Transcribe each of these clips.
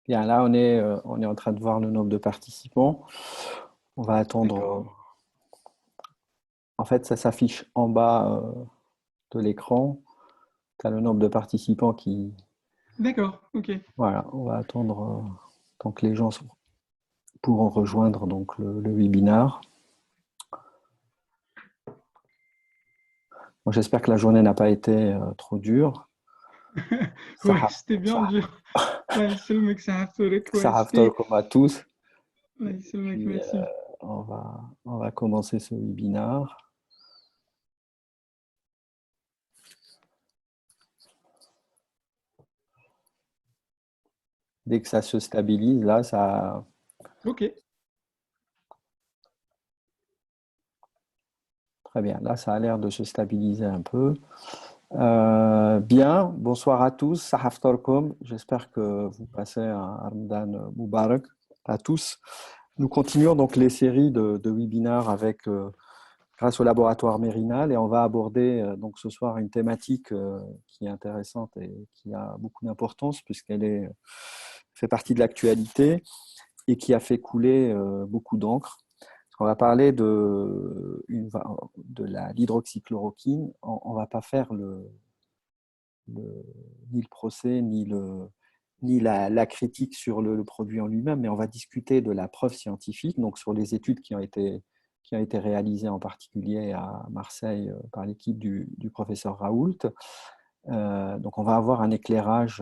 Bien, là, on est en train de voir le nombre de participants. On va attendre. D'accord. En fait, ça s'affiche en bas de l'écran. Tu as le nombre de participants qui. D'accord, ok. Voilà, on va attendre tant que les gens pourront rejoindre donc, le webinar. Bon, j'espère que la journée n'a pas été trop dure. Ouais, Ça, c'était bien ça, dur. Ouais, c'est le mec, c'est un historique, ça ouais, rafle c'était... comme à tous. Et Ouais, c'est le mec, puis, merci. on va commencer ce webinar. Dès que ça se stabilise, là, ça. Ok. Très bien. Là, ça a l'air de se stabiliser un peu. Bien, bonsoir à tous. Sahaf Torkom. J'espère que vous passez un Ramadan Mubarak à tous. Nous continuons donc les séries de webinaires avec, grâce au laboratoire Mérinal et on va aborder donc ce soir une thématique qui est intéressante et qui a beaucoup d'importance fait partie de l'actualité et qui a fait couler beaucoup d'encre. On va parler de l'hydroxychloroquine. On ne va pas faire ni le procès, ni la critique sur le produit en lui-même, mais on va discuter de la preuve scientifique, donc sur les études qui ont été réalisées en particulier à Marseille par l'équipe du professeur Raoult. Donc on va avoir un éclairage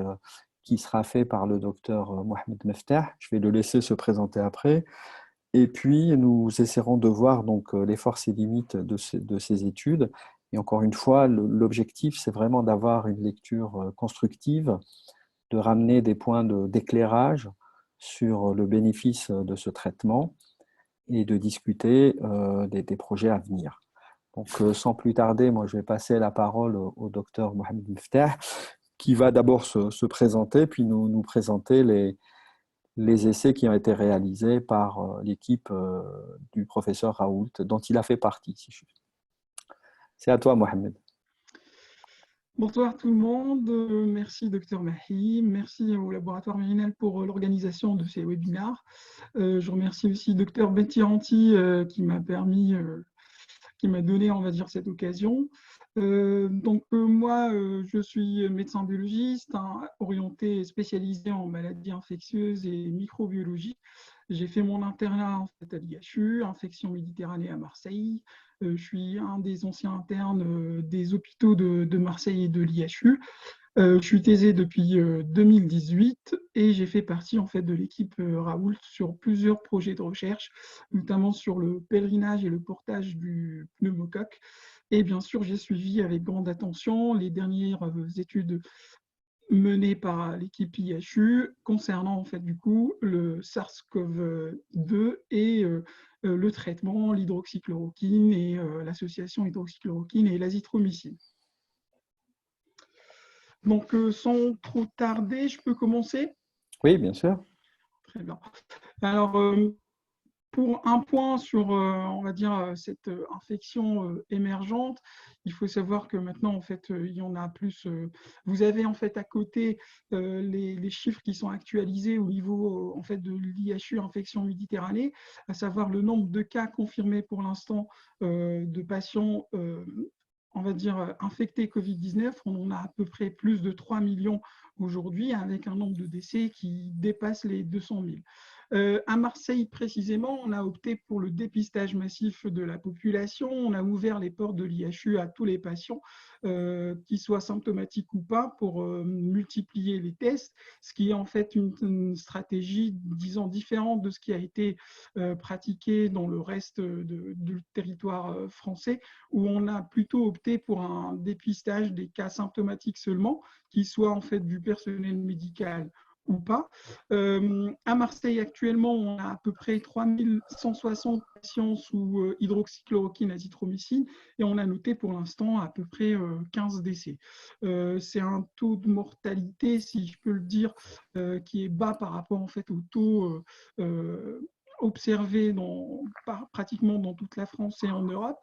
qui sera fait par le docteur Mohamed Meftah. Je vais le laisser se présenter après. Et puis, nous essaierons de voir donc, les forces et limites de ces études. Et encore une fois, l'objectif, c'est vraiment d'avoir une lecture constructive, de ramener des points d'éclairage sur le bénéfice de ce traitement et de discuter des projets à venir. Donc, sans plus tarder, moi, je vais passer la parole au docteur Mohamed Miftah, qui va d'abord se présenter, puis nous présenter les essais qui ont été réalisés par l'équipe du professeur Raoult, dont il a fait partie. C'est à toi, Mohamed. Bonsoir tout le monde. Merci, docteur Mahi. Merci au laboratoire Mérinal pour l'organisation de ces webinars. Je remercie aussi docteur Betty qui m'a permis qui m'a donné, on va dire, cette occasion. Moi, je suis médecin biologiste, hein, orienté et spécialisé en maladies infectieuses et microbiologie. J'ai fait mon internat en fait, à l'IHU, infection Méditerranée à Marseille. Je suis un des anciens internes des hôpitaux de Marseille et de l'IHU. Je suis thésé depuis 2018 et j'ai fait partie en fait de l'équipe Raoult sur plusieurs projets de recherche, notamment sur le pèlerinage et le portage du pneumocoque. Et bien sûr, j'ai suivi avec grande attention les dernières études menées par l'équipe IHU concernant en fait du coup le SARS-CoV-2 et le traitement, l'hydroxychloroquine et l'association hydroxychloroquine et l'azithromycine. Donc, sans trop tarder, je peux commencer? Oui, bien sûr. Très bien. Alors, pour un point sur, on va dire, cette infection émergente, il faut savoir que maintenant, en fait, il y en a plus. Vous avez en fait à côté les chiffres qui sont actualisés au niveau en fait de l'IHU infection Méditerranée, à savoir le nombre de cas confirmés pour l'instant de patients on va dire, infectés Covid-19, on en a à peu près plus de 3 millions aujourd'hui, avec un nombre de décès qui dépasse les 200 000. À Marseille, précisément, on a opté pour le dépistage massif de la population. On a ouvert les portes de l'IHU à tous les patients, qu'ils soient symptomatiques ou pas, pour multiplier les tests, ce qui est en fait une stratégie, disons, différente de ce qui a été pratiqué dans le reste du territoire français, où on a plutôt opté pour un dépistage des cas symptomatiques seulement, qui soit en fait du personnel médical ou pas. À Marseille, actuellement, on a à peu près 3160 patients sous hydroxychloroquine, azithromycine, et on a noté pour l'instant à peu près 15 décès. C'est un taux de mortalité, si je peux le dire, qui est bas par rapport en fait, au taux observé pratiquement dans toute la France et en Europe.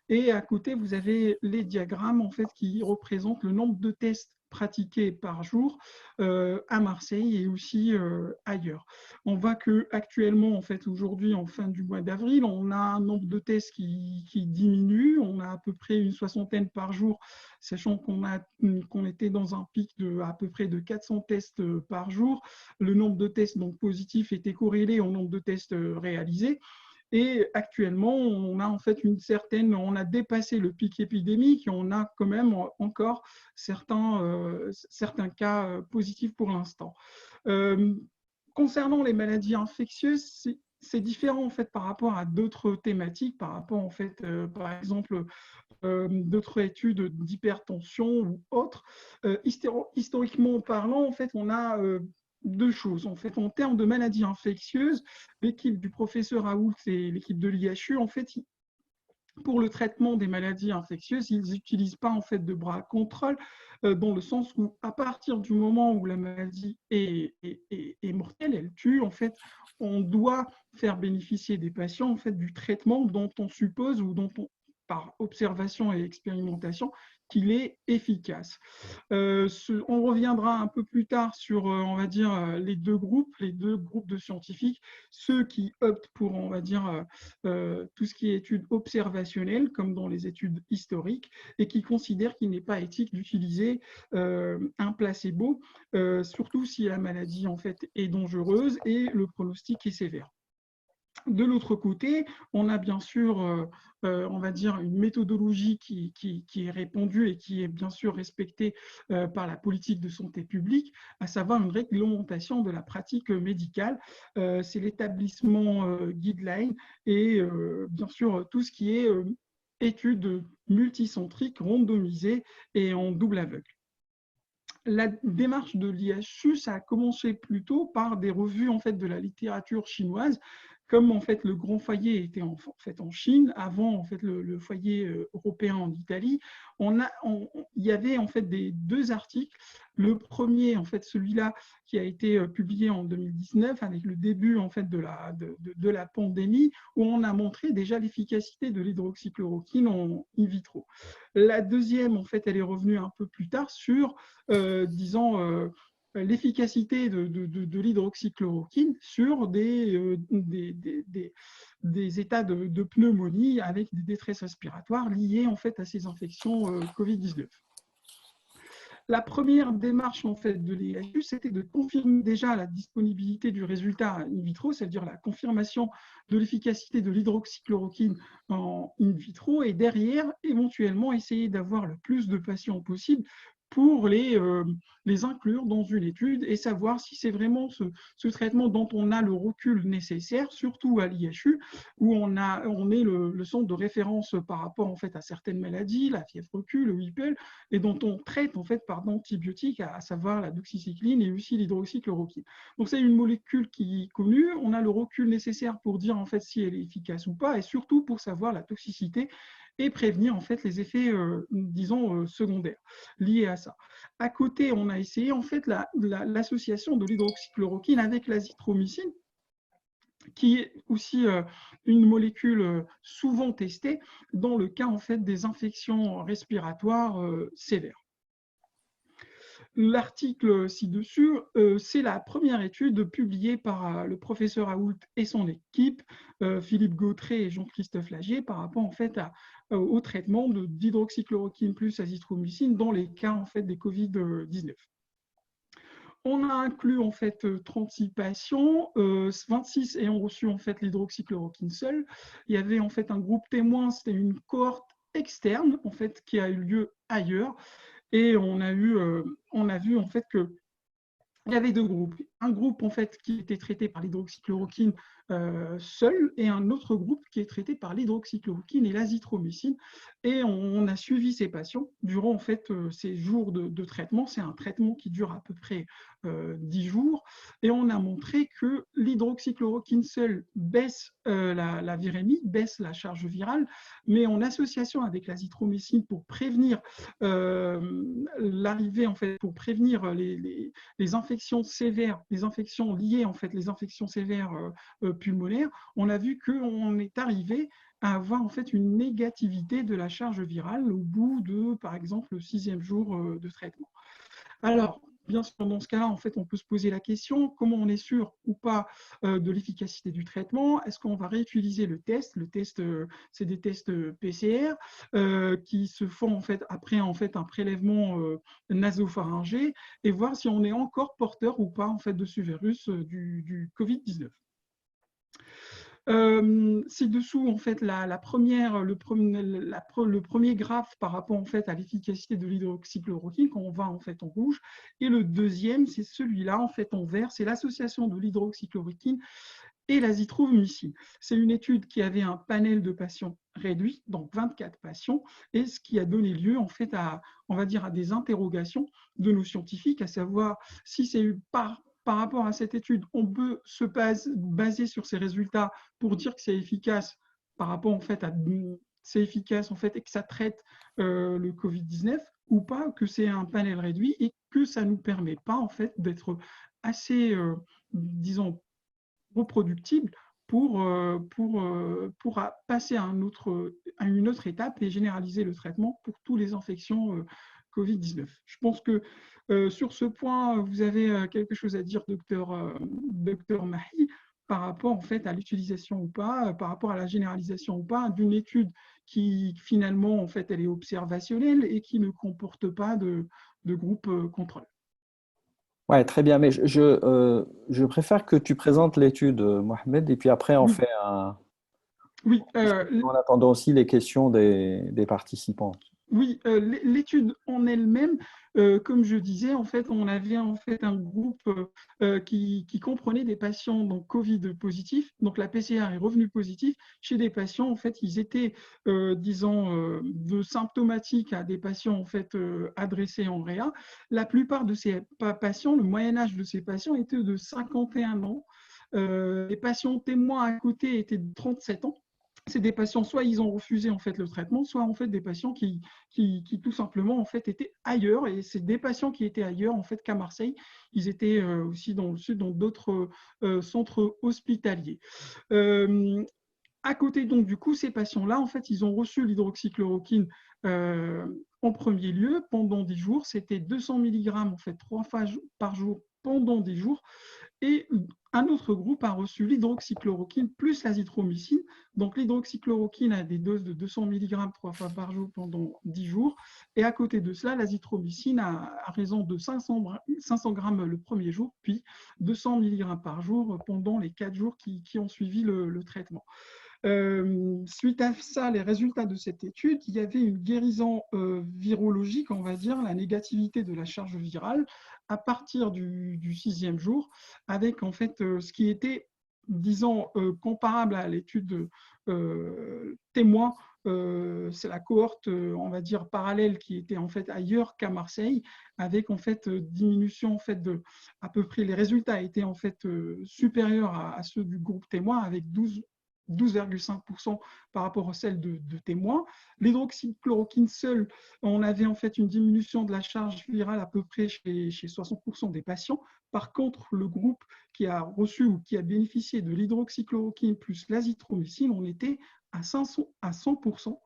Et à côté, vous avez les diagrammes en fait, qui représentent le nombre de tests pratiqués par jour à Marseille et aussi ailleurs. On voit qu'actuellement, en fait, aujourd'hui, en fin du mois d'avril, on a un nombre de tests qui diminue. On a à peu près une soixantaine par jour, sachant qu'on était dans un pic de à peu près de 400 tests par jour. Le nombre de tests donc, positifs était corrélé au nombre de tests réalisés. Et actuellement, on a en fait on a dépassé le pic épidémique et on a quand même encore certains cas positifs pour l'instant. Concernant les maladies infectieuses, c'est différent en fait par rapport à d'autres thématiques, par rapport en fait, par exemple, d'autres études d'hypertension ou autres. Historiquement parlant, en fait, on a deux choses. En fait, en termes de maladies infectieuses, l'équipe du professeur Raoult et l'équipe de l'IHU, en fait, pour le traitement des maladies infectieuses, ils n'utilisent pas en fait de bras contrôle dans le sens où à partir du moment où la maladie est mortelle, elle tue, en fait, on doit faire bénéficier des patients en fait du traitement dont on suppose ou dont on par observation et expérimentation qu'il est efficace. On reviendra un peu plus tard sur, on va dire, les deux groupes de scientifiques, ceux qui optent pour, on va dire, tout ce qui est études observationnelles, comme dans les études historiques, et qui considèrent qu'il n'est pas éthique d'utiliser un placebo, surtout si la maladie en fait est dangereuse et le pronostic est sévère. De l'autre côté, on a bien sûr, on va dire, une méthodologie qui est répandue et qui est bien sûr respectée par la politique de santé publique, à savoir une réglementation de la pratique médicale. C'est l'établissement guideline et bien sûr tout ce qui est études multicentriques, randomisées et en double aveugle. La démarche de l'IHU, ça a commencé plutôt par des revues en fait, de la littérature chinoise, comme en fait le grand foyer était en fait en Chine, avant en fait le foyer européen en Italie. Il y avait en fait deux articles. Le premier, en fait, celui-là qui a été publié en 2019 avec le début en fait de la pandémie, où on a montré déjà l'efficacité de l'hydroxychloroquine en in vitro. La deuxième, en fait, elle est revenue un peu plus tard sur disons, l'efficacité de l'hydroxychloroquine sur des états de pneumonie avec des détresses respiratoires liées en fait à ces infections Covid-19. La première démarche en fait de l'IHU, c'était de confirmer déjà la disponibilité du résultat in vitro, c'est-à-dire la confirmation de l'efficacité de l'hydroxychloroquine en in vitro, et derrière, éventuellement, essayer d'avoir le plus de patients possible pour les inclure dans une étude et savoir si c'est vraiment ce traitement dont on a le recul nécessaire, surtout à l'IHU, où on est le centre de référence par rapport en fait, à certaines maladies, la fièvre recul, le WIPEL, et dont on traite en fait par d'antibiotiques, à savoir la doxycycline et aussi l'hydroxychloroquine. Donc c'est une molécule qui est connue, on a le recul nécessaire pour dire en fait si elle est efficace ou pas, et surtout pour savoir la toxicité et prévenir en fait les effets, disons, secondaires liés à ça. À côté, on a essayé en fait l'association de l'hydroxychloroquine avec l'azithromycine, qui est aussi une molécule souvent testée dans le cas en fait des infections respiratoires sévères. L'article ci-dessus, c'est la première étude publiée par le professeur Raoult et son équipe, Philippe Gautré et Jean-Christophe Lagier, par rapport en fait au traitement d'hydroxychloroquine plus azithromycine dans les cas en fait des Covid-19. On a inclus en fait 36 patients, 26 ayant reçu en fait l'hydroxychloroquine seule. Il y avait en fait un groupe témoin, c'était une cohorte externe en fait qui a eu lieu ailleurs. Et on a vu en fait que il y avait deux groupes. Un groupe en fait qui était traité par l'hydroxychloroquine seul et un autre groupe qui est traité par l'hydroxychloroquine et l'azithromycine. Et on a suivi ces patients durant en fait ces jours de traitement. C'est un traitement qui dure à peu près 10 jours. Et on a montré que l'hydroxychloroquine seule baisse la virémie, baisse la charge virale, mais en association avec l'azithromycine pour prévenir l'arrivée en fait, pour prévenir les infections sévères, les infections liées en fait, les infections sévères pulmonaires, on a vu qu'on est arrivé à avoir en fait une négativité de la charge virale au bout de, par exemple, le 6e jour de traitement. Alors, bien sûr, dans ce cas-là, en fait, on peut se poser la question, comment on est sûr ou pas de l'efficacité du traitement? Est-ce qu'on va réutiliser le test? Le test, c'est des tests PCR qui se font en fait après en fait un prélèvement nasopharyngé et voir si on est encore porteur ou pas en fait de ce virus du Covid-19. Ci-dessous, en fait, le premier graphe par rapport en fait, à l'efficacité de l'hydroxychloroquine, quand on va en fait en rouge, et le deuxième, c'est celui-là en fait en vert, c'est l'association de l'hydroxychloroquine et l'azithromycine. C'est une étude qui avait un panel de patients réduit, donc 24 patients, et ce qui a donné lieu en fait à, on va dire, à des interrogations de nos scientifiques, à savoir si c'est par rapport à cette étude, on peut se baser sur ces résultats pour dire que c'est efficace par rapport en fait à c'est efficace en fait et que ça traite le Covid-19 ou pas, que c'est un panel réduit et que ça ne nous permet pas en fait d'être assez, disons, reproductible pour passer à une autre étape et généraliser le traitement pour toutes les infections Covid-19. Je pense que sur ce point, vous avez quelque chose à dire, docteur Mahi, par rapport en fait à l'utilisation ou pas, par rapport à la généralisation ou pas d'une étude qui finalement en fait elle est observationnelle et qui ne comporte pas de groupe contrôle. Ouais, très bien, mais je préfère que tu présentes l'étude, Mohamed, et puis après on Oui, fait un… oui, En attendant aussi les questions des participants. Oui, l'étude en elle-même, comme je disais, en fait, on avait en fait un groupe qui comprenait des patients donc Covid positifs. Donc la PCR est revenue positive chez des patients. En fait, ils étaient, disons, de symptomatiques à des patients en fait adressés en réa. La plupart de ces patients, le moyen âge de ces patients était de 51 ans. Les patients témoins à côté étaient de 37 ans. C'est des patients, soit ils ont refusé en fait le traitement, soit en fait des patients qui tout simplement en fait étaient ailleurs. Et c'est des patients qui étaient ailleurs en fait qu'à Marseille. Ils étaient aussi dans le sud, dans d'autres centres hospitaliers. Euh, à côté donc du coup, ces patients-là, en fait, ils ont reçu l'hydroxychloroquine en premier lieu pendant 10 jours. C'était 200 mg en fait 3 fois par jour pendant 10 jours. Et un autre groupe a reçu l'hydroxychloroquine plus l'azithromycine. Donc l'hydroxychloroquine a des doses de 200 mg 3 fois par jour pendant 10 jours. Et à côté de cela, l'azithromycine a raison de 500 grammes le premier jour, puis 200 mg par jour pendant les 4 jours qui ont suivi le traitement. Suite à ça, les résultats de cette étude, il y avait une guérison virologique, on va dire, la négativité de la charge virale à partir du 6e jour, avec en fait ce qui était, disons, comparable à l'étude témoin. C'est la cohorte, on va dire, parallèle qui était en fait ailleurs qu'à Marseille, avec en fait diminution en fait de à peu près, les résultats étaient en fait supérieurs à ceux du groupe témoin avec 12,5% par rapport à celle de témoins. L'hydroxychloroquine seule, on avait en fait une diminution de la charge virale à peu près chez 60% des patients. Par contre, le groupe qui a reçu ou qui a bénéficié de l'hydroxychloroquine plus l'azithromycine, on était à 100%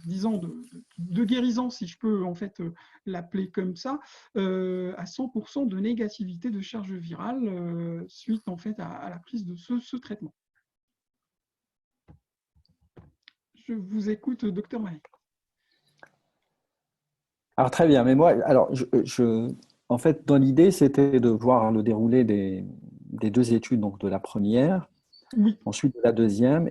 disons de guérison, si je peux en fait l'appeler comme ça, à 100% de négativité de charge virale suite en fait à la prise de ce traitement. Je vous écoute, docteur Marie. Alors très bien, mais moi, alors en fait, dans l'idée, c'était de voir le déroulé des deux études, donc de la première, Oui, ensuite de la deuxième,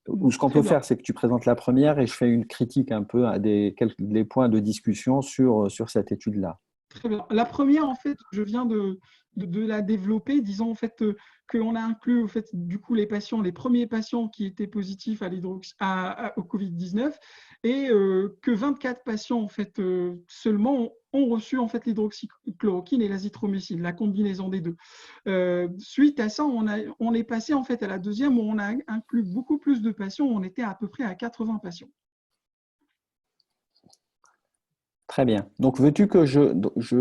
ou ce qu'on très peut bien. faire, c'est que tu présentes la première et je fais une critique un peu à les points de discussion sur cette étude-là. Très bien. La première, en fait, je viens de la développer, disons en fait qu'on a inclus en fait, du coup, les premiers patients qui étaient positifs au Covid-19 et que 24 patients en fait, seulement ont reçu en fait, l'hydroxychloroquine et l'azithromycine, la combinaison des deux. Suite à ça, on est passé en fait, à la deuxième où on a inclus beaucoup plus de patients, on était à peu près à 80 patients. Très bien. Donc, veux-tu que je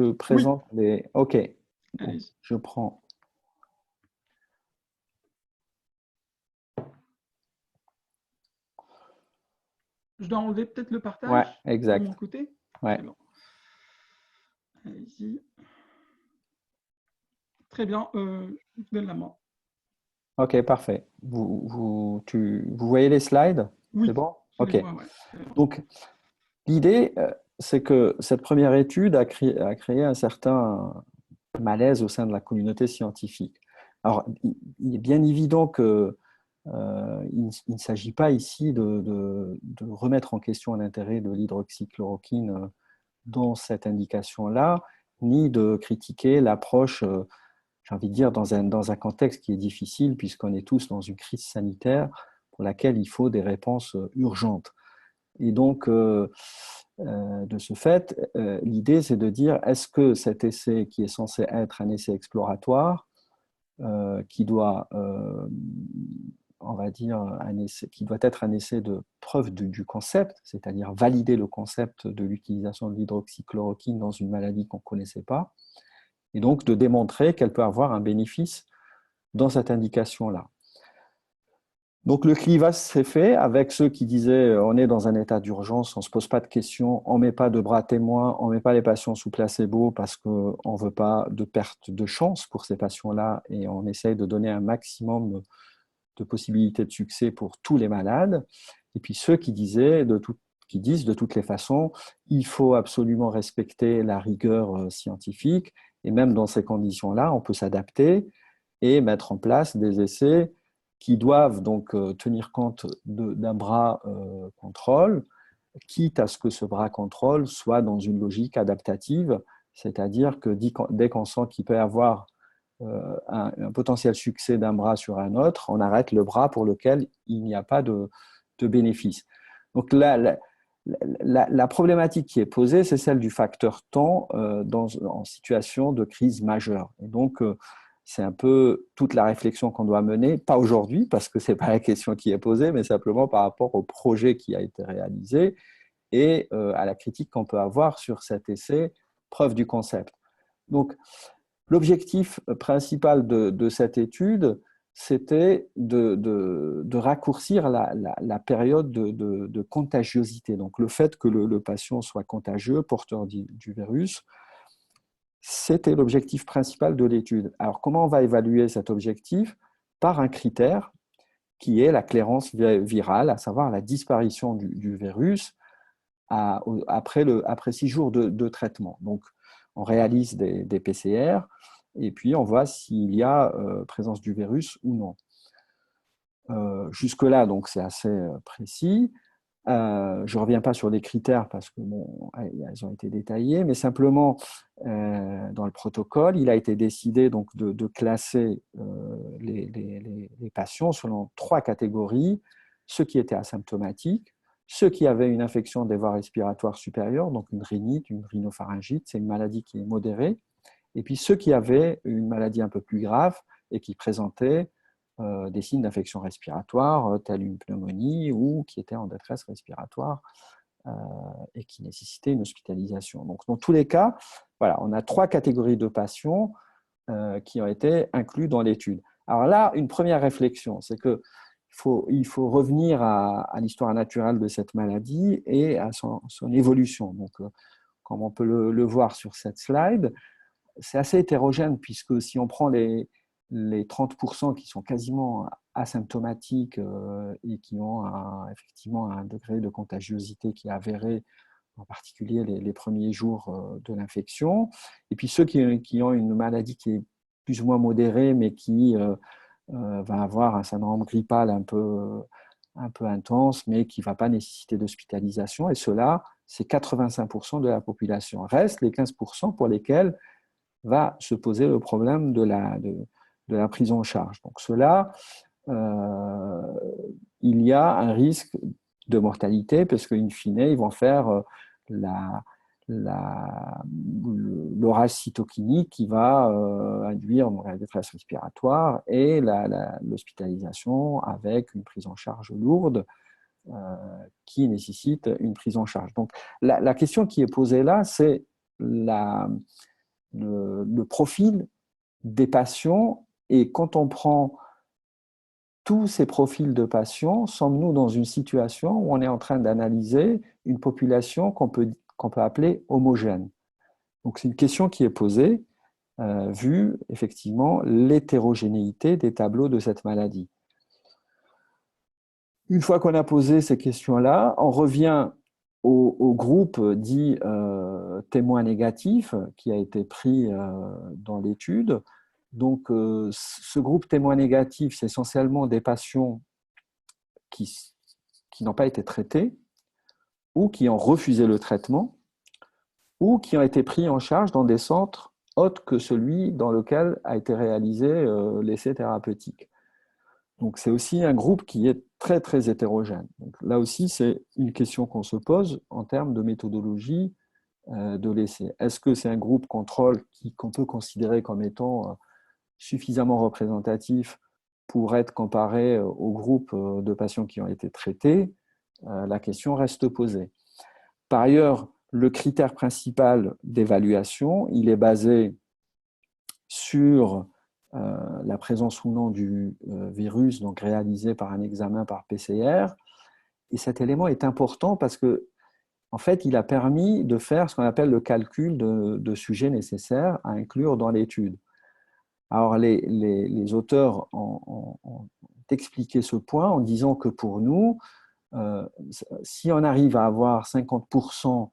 Oui, présente les… OK. Donc, allez-y. je prends… Je dois enlever peut-être le Ouais, partage de exact. mon côté. Ouais. Très bien. Allez-y. Très bien, je vous donne la main. Ok, parfait. Vous voyez les slides? C'est Oui, bon? je les Ok. vois, ouais. Donc, l'idée, c'est que cette première étude a créé un certain malaise au sein de la communauté scientifique. Alors, il est bien évident que il ne s'agit pas ici de remettre en question l'intérêt de l'hydroxychloroquine dans cette indication-là, ni de critiquer l'approche, j'ai envie de dire, dans un contexte qui est difficile, puisqu'on est tous dans une crise sanitaire pour laquelle il faut des réponses urgentes. Et donc, de ce fait, l'idée, c'est de dire, est-ce que cet essai, qui est censé être un essai exploratoire, qui doit, on va dire, un essai, qui doit être un essai de preuve du concept, c'est-à-dire valider le concept de l'utilisation de l'hydroxychloroquine dans une maladie qu'on ne connaissait pas, et donc de démontrer qu'elle peut avoir un bénéfice dans cette indication-là. Donc le clivage s'est fait avec ceux qui disaient on est dans un état d'urgence, on ne se pose pas de questions, on ne met pas de bras témoins, on ne met pas les patients sous placebo parce qu'on ne veut pas de perte de chance pour ces patients-là et on essaye de donner un maximum de possibilités de succès pour tous les malades. Et puis ceux qui disent de toutes les façons, il faut absolument respecter la rigueur scientifique et même dans ces conditions-là, on peut s'adapter et mettre en place des essais qui doivent donc tenir compte d'un bras contrôle, quitte à ce que ce bras contrôle soit dans une logique adaptative, c'est-à-dire que dès qu'on sent qu'il peut y avoir un potentiel succès d'un bras sur un autre, on arrête le bras pour lequel il n'y a pas de bénéfice. Donc là, la problématique qui est posée, c'est celle du facteur temps en situation de crise majeure. Et donc, c'est un peu toute la réflexion qu'on doit mener, pas aujourd'hui, parce que ce n'est pas la question qui est posée, mais simplement par rapport au projet qui a été réalisé et à la critique qu'on peut avoir sur cet essai, preuve du concept. Donc, l'objectif principal de cette étude, c'était de raccourcir la période de contagiosité. Donc, le fait que le patient soit contagieux, porteur du virus, c'était l'objectif principal de l'étude. Alors, comment on va évaluer cet objectif? Par un critère qui est la clairance virale, à savoir la disparition du virus après 6 jours de traitement. Donc, on réalise des PCR et puis on voit s'il y a présence du virus ou non. Jusque-là, donc c'est assez précis. Je ne reviens pas sur les critères parce que bon, elles ont été détaillées, mais simplement dans le protocole, il a été décidé donc de classer les patients selon 3 catégories: ceux qui étaient asymptomatiques, ceux qui avaient une infection des voies respiratoires supérieures, donc une rhinite, une rhinopharyngite, c'est une maladie qui est modérée, et puis ceux qui avaient une maladie un peu plus grave et qui présentaient des signes d'infection respiratoire, telle une pneumonie, ou qui étaient en détresse respiratoire et qui nécessitaient une hospitalisation. Donc, dans tous les cas, voilà, on a 3 catégories de patients qui ont été inclus dans l'étude. Alors là, une première réflexion, c'est qu'il faut revenir à l'histoire naturelle de cette maladie et à son évolution. Donc, comme on peut le voir sur cette slide, c'est assez hétérogène puisque si on prend les 30% qui sont quasiment asymptomatiques et qui ont effectivement un degré de contagiosité qui est avéré, en particulier les premiers jours de l'infection, et puis ceux qui ont une maladie qui est plus ou moins modérée, mais qui va avoir un syndrome grippal un peu intense, mais qui ne va pas nécessiter d'hospitalisation, et cela, c'est 85% de la population. Restent les 15% pour lesquels va se poser le problème de la prise en charge. Donc cela, il y a un risque de mortalité parce qu'in fine, ils vont faire l'orage cytokinique qui va induire la détresse respiratoire et l'hospitalisation avec une prise en charge lourde qui nécessite une prise en charge. Donc la question qui est posée là, c'est le profil des patients, et quand on prend tous ces profils de patients, sommes-nous dans une situation où on est en train d'analyser une population qu'on peut appeler homogène? Donc, c'est une question qui est posée, vu effectivement l'hétérogénéité des tableaux de cette maladie. Une fois qu'on a posé ces questions-là, on revient au groupe dit témoin négatif qui a été pris dans l'étude. Donc, ce groupe témoin négatif, c'est essentiellement des patients qui n'ont pas été traités ou qui ont refusé le traitement ou qui ont été pris en charge dans des centres autres que celui dans lequel a été réalisé l'essai thérapeutique. Donc, c'est aussi un groupe qui est très, très hétérogène. Donc, là aussi, c'est une question qu'on se pose en termes de méthodologie de l'essai. Est-ce que c'est un groupe contrôle qu'on peut considérer comme étant suffisamment représentatif pour être comparé au groupe de patients qui ont été traités? La question reste posée. Par ailleurs, le critère principal d'évaluation, il est basé sur la présence ou non du virus, donc réalisé par un examen par PCR. Et cet élément est important parce que, en fait, il a permis de faire ce qu'on appelle le calcul de sujets nécessaires à inclure dans l'étude. Alors, les auteurs ont expliqué ce point en disant que pour nous, si on arrive à avoir 50%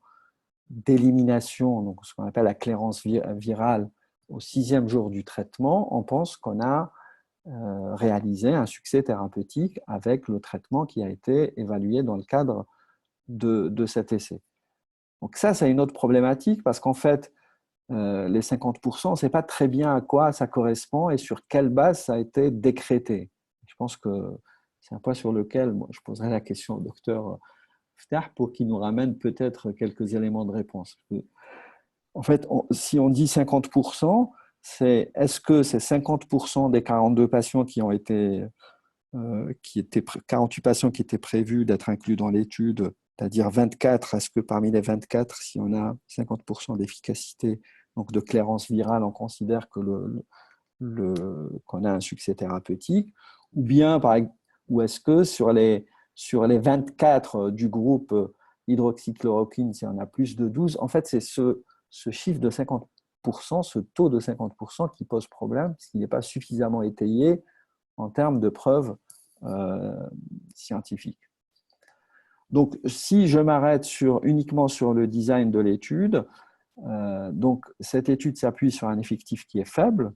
d'élimination, donc ce qu'on appelle la clairance virale, au 6e jour du traitement, on pense qu'on a réalisé un succès thérapeutique avec le traitement qui a été évalué dans le cadre de cet essai. Donc ça, c'est une autre problématique parce qu'en fait, les 50%, on ne sait pas très bien à quoi ça correspond et sur quelle base ça a été décrété. Je pense que c'est un point sur lequel moi, je poserai la question au docteur Ftach pour qu'il nous ramène peut-être quelques éléments de réponse. En fait, si on dit 50%, est-ce que c'est 50% des 42 patients qui ont été, 48 patients qui étaient prévus d'être inclus dans l'étude, c'est-à-dire 24, est-ce que parmi les 24, si on a 50% d'efficacité, donc de clairance virale, on considère que qu'on a un succès thérapeutique, ou bien, ou est-ce que sur les 24 du groupe hydroxychloroquine, si on a plus de 12, en fait, c'est ce chiffre de 50%, ce taux de 50% qui pose problème, parce qu'il n'est pas suffisamment étayé en termes de preuves scientifiques. Donc, si je m'arrête uniquement sur le design de l'étude, donc cette étude s'appuie sur un effectif qui est faible,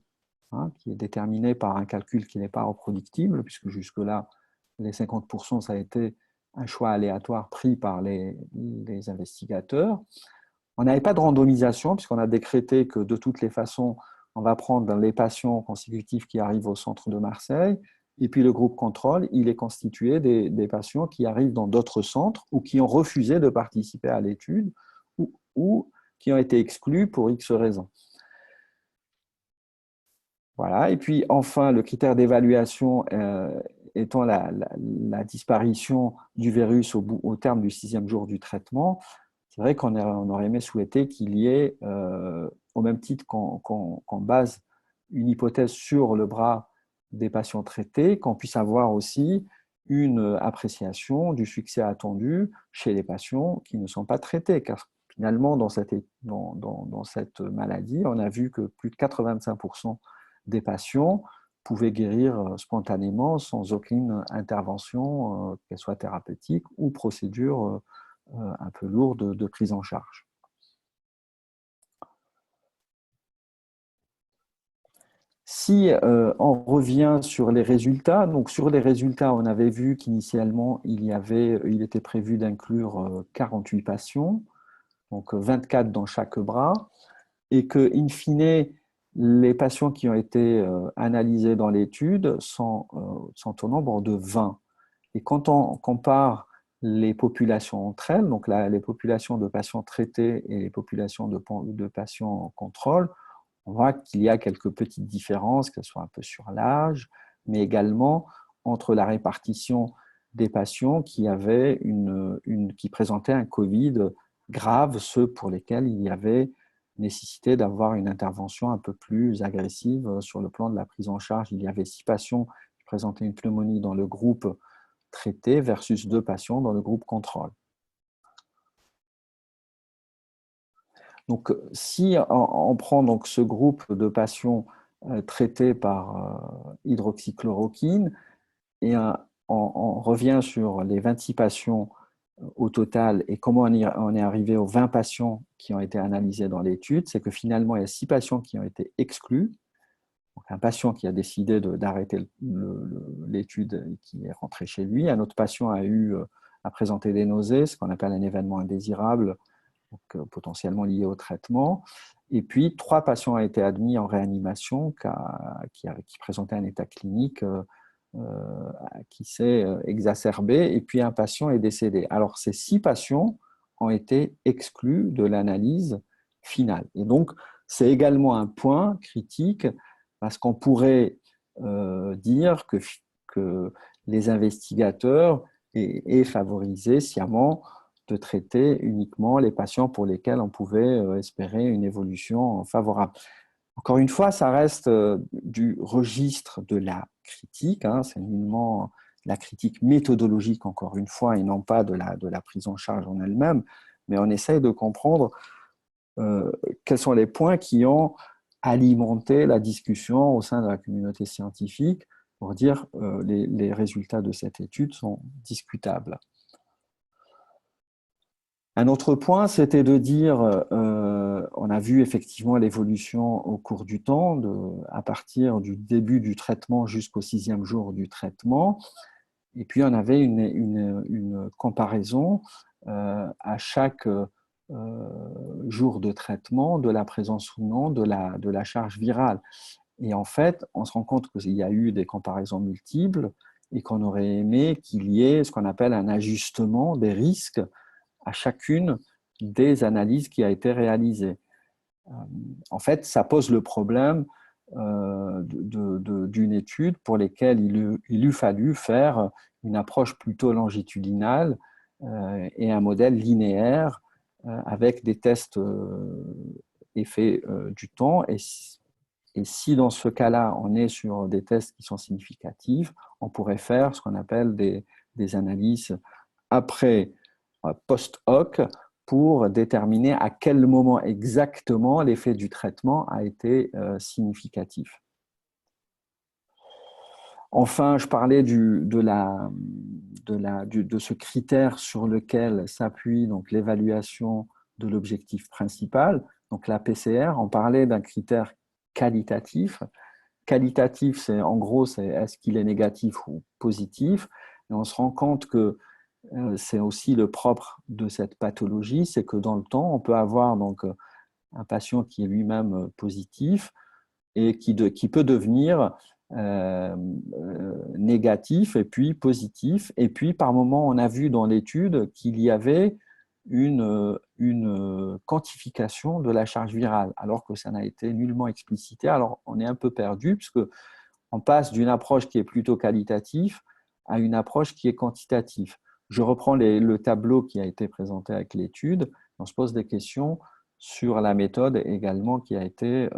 qui est déterminé par un calcul qui n'est pas reproductible, puisque jusque-là, les 50%, ça a été un choix aléatoire pris par les investigateurs. On n'avait pas de randomisation, puisqu'on a décrété que de toutes les façons, on va prendre les patients consécutifs qui arrivent au centre de Marseille, et puis le groupe contrôle, il est constitué des patients qui arrivent dans d'autres centres ou qui ont refusé de participer à l'étude ou qui ont été exclus pour X raisons. Voilà. Et puis enfin, le critère d'évaluation étant la disparition du virus au terme du 6e jour du traitement, c'est vrai qu'on aurait aimé souhaiter qu'il y ait, au même titre qu'on base une hypothèse sur le bras des patients traités, qu'on puisse avoir aussi une appréciation du succès attendu chez les patients qui ne sont pas traités. Car finalement, dans cette maladie, on a vu que plus de 85% des patients pouvaient guérir spontanément sans aucune intervention, qu'elle soit thérapeutique ou procédure un peu lourde de prise en charge. Si on revient sur les résultats, donc sur les résultats, on avait vu qu'initialement, il était prévu d'inclure 48 patients, donc 24 dans chaque bras, et que, in fine, les patients qui ont été analysés dans l'étude sont au nombre de 20. Et quand on compare les populations entre elles, donc les populations de patients traités et les populations de patients en contrôle, on voit qu'il y a quelques petites différences, qu'elles soient un peu sur l'âge, mais également entre la répartition des patients qui présentaient un Covid grave, ceux pour lesquels il y avait nécessité d'avoir une intervention un peu plus agressive sur le plan de la prise en charge. Il y avait 6 patients qui présentaient une pneumonie dans le groupe traité versus 2 patients dans le groupe contrôle. Donc, si on prend donc ce groupe de patients traités par hydroxychloroquine et on revient sur les 26 patients au total et comment on est arrivé aux 20 patients qui ont été analysés dans l'étude, c'est que finalement, il y a 6 patients qui ont été exclus. Donc, un patient qui a décidé d'arrêter l'étude et qui est rentré chez lui. Un autre patient a présenté des nausées, ce qu'on appelle un événement indésirable, donc potentiellement lié au traitement. Et puis, 3 patients ont été admis en réanimation qui présentaient un état clinique qui s'est exacerbé, et puis un patient est décédé. Alors, ces 6 patients ont été exclus de l'analyse finale. Et donc, c'est également un point critique parce qu'on pourrait dire que les investigateurs aient favorisé sciemment de traiter uniquement les patients pour lesquels on pouvait espérer une évolution favorable. Encore une fois, ça reste du registre de la critique, hein, c'est nullement la critique méthodologique, encore une fois, et non pas de la prise en charge en elle-même, mais on essaye de comprendre quels sont les points qui ont alimenté la discussion au sein de la communauté scientifique pour dire les résultats de cette étude sont discutables. Un autre point, c'était de dire, on a vu effectivement l'évolution au cours du temps, à partir du début du traitement jusqu'au 6e jour du traitement. Et puis, on avait une comparaison à chaque jour de traitement de la présence ou non de la charge virale. Et en fait, on se rend compte qu'il y a eu des comparaisons multiples et qu'on aurait aimé qu'il y ait ce qu'on appelle un ajustement des risques à chacune des analyses qui a été réalisée. En fait, ça pose le problème d'une étude pour laquelle il eût fallu faire une approche plutôt longitudinale et un modèle linéaire avec des tests effets du temps. Et si dans ce cas-là, on est sur des tests qui sont significatifs, on pourrait faire ce qu'on appelle des analyses après post-hoc pour déterminer à quel moment exactement l'effet du traitement a été significatif. Enfin, je parlais de ce critère sur lequel s'appuie donc l'évaluation de l'objectif principal, donc la PCR. On parlait d'un critère qualitatif. Qualitatif, c'est en gros, c'est est-ce qu'il est négatif ou positif. Et on se rend compte que c'est aussi le propre de cette pathologie, c'est que dans le temps, on peut avoir donc un patient qui est lui-même positif et qui peut devenir négatif et puis positif. Et puis, par moment, on a vu dans l'étude qu'il y avait une quantification de la charge virale, alors que ça n'a été nullement explicité. Alors, on est un peu perdu, puisque on passe d'une approche qui est plutôt qualitative à une approche qui est quantitative. Je reprends le tableau qui a été présenté avec l'étude. On se pose des questions sur la méthode également qui a été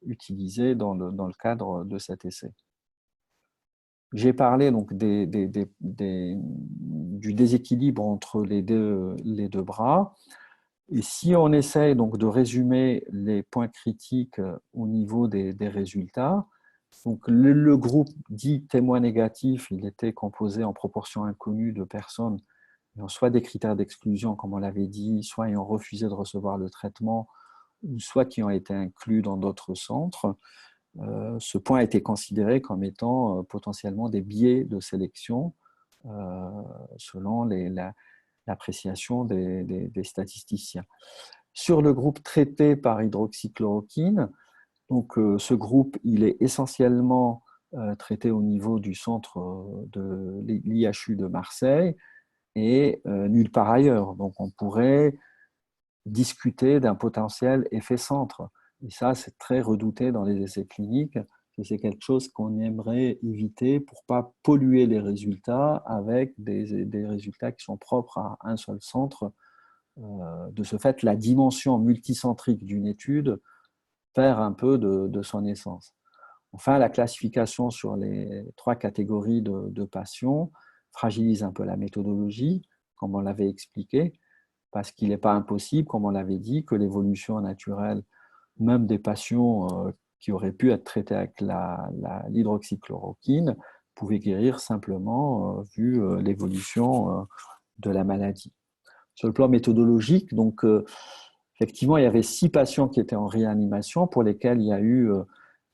utilisée dans le cadre de cet essai. J'ai parlé donc du déséquilibre entre les deux bras. Et si on essaye donc de résumer les points critiques au niveau des résultats, donc le groupe dit témoin négatif, il était composé en proportion inconnue de personnes ayant soit des critères d'exclusion, comme on l'avait dit, soit ayant refusé de recevoir le traitement, ou soit qui ont été inclus dans d'autres centres. Ce point a été considéré comme étant potentiellement des biais de sélection selon l'appréciation des statisticiens. Sur le groupe traité par hydroxychloroquine, donc, ce groupe, il est essentiellement traité au niveau du centre de l'IHU de Marseille et nulle part ailleurs. Donc, on pourrait discuter d'un potentiel effet centre. Et ça, c'est très redouté dans les essais cliniques. C'est quelque chose qu'on aimerait éviter pour ne pas polluer les résultats avec des résultats qui sont propres à un seul centre. De ce fait, la dimension multicentrique d'une étude perd un peu de son essence. Enfin, la classification sur les 3 catégories de patients fragilise un peu la méthodologie, comme on l'avait expliqué. parce qu'il n'est pas impossible, comme on l'avait dit, que l'évolution naturelle, même des patients qui auraient pu être traités avec l'hydroxychloroquine, pouvait guérir simplement vu l'évolution de la maladie. Sur le plan méthodologique, donc effectivement, il y avait 6 patients qui étaient en réanimation pour lesquels il y a eu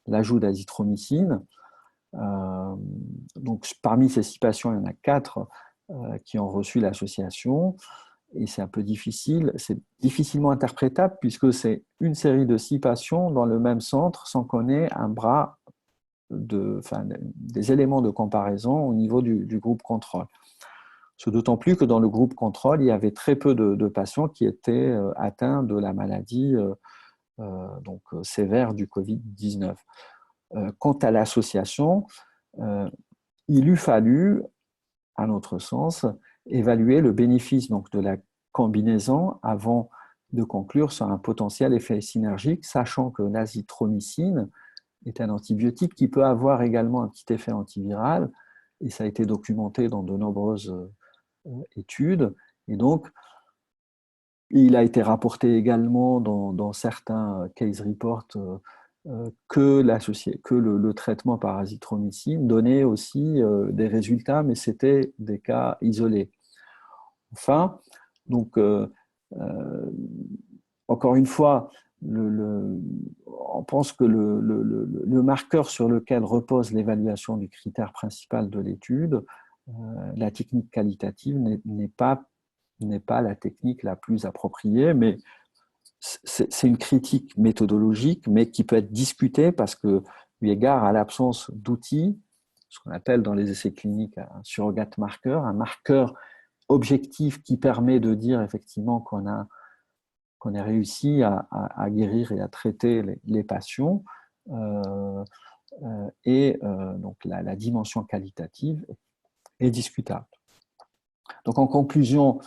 l'ajout d'azithromycine. Donc, parmi ces 6 patients, il y en a 4 qui ont reçu l'association. Et c'est un peu difficile, c'est difficilement interprétable puisque c'est une série de 6 patients dans le même centre sans qu'on ait un bras des éléments de comparaison au niveau du groupe contrôle. D'autant plus que dans le groupe contrôle, il y avait très peu de patients qui étaient atteints de la maladie sévère du Covid-19. Quant à l'association, il eût fallu, à notre sens, évaluer le bénéfice donc, de la combinaison avant de conclure sur un potentiel effet synergique, sachant que l'azithromycine est un antibiotique qui peut avoir également un petit effet antiviral, et ça a été documenté dans de nombreuses études. Et donc, il a été rapporté également dans certains case reports que le traitement par azithromycine donnait aussi des résultats, mais c'était des cas isolés. Enfin, donc, encore une fois, on pense que le marqueur sur lequel repose l'évaluation du critère principal de l'étude, la technique qualitative, n'est pas la technique la plus appropriée, mais c'est une critique méthodologique, mais qui peut être discutée parce que, eu égard à l'absence d'outils, ce qu'on appelle dans les essais cliniques un surrogate marqueur, un marqueur objectif qui permet de dire effectivement qu'on a réussi à guérir et à traiter les patients. Donc la dimension qualitative est discutable. Donc en conclusion,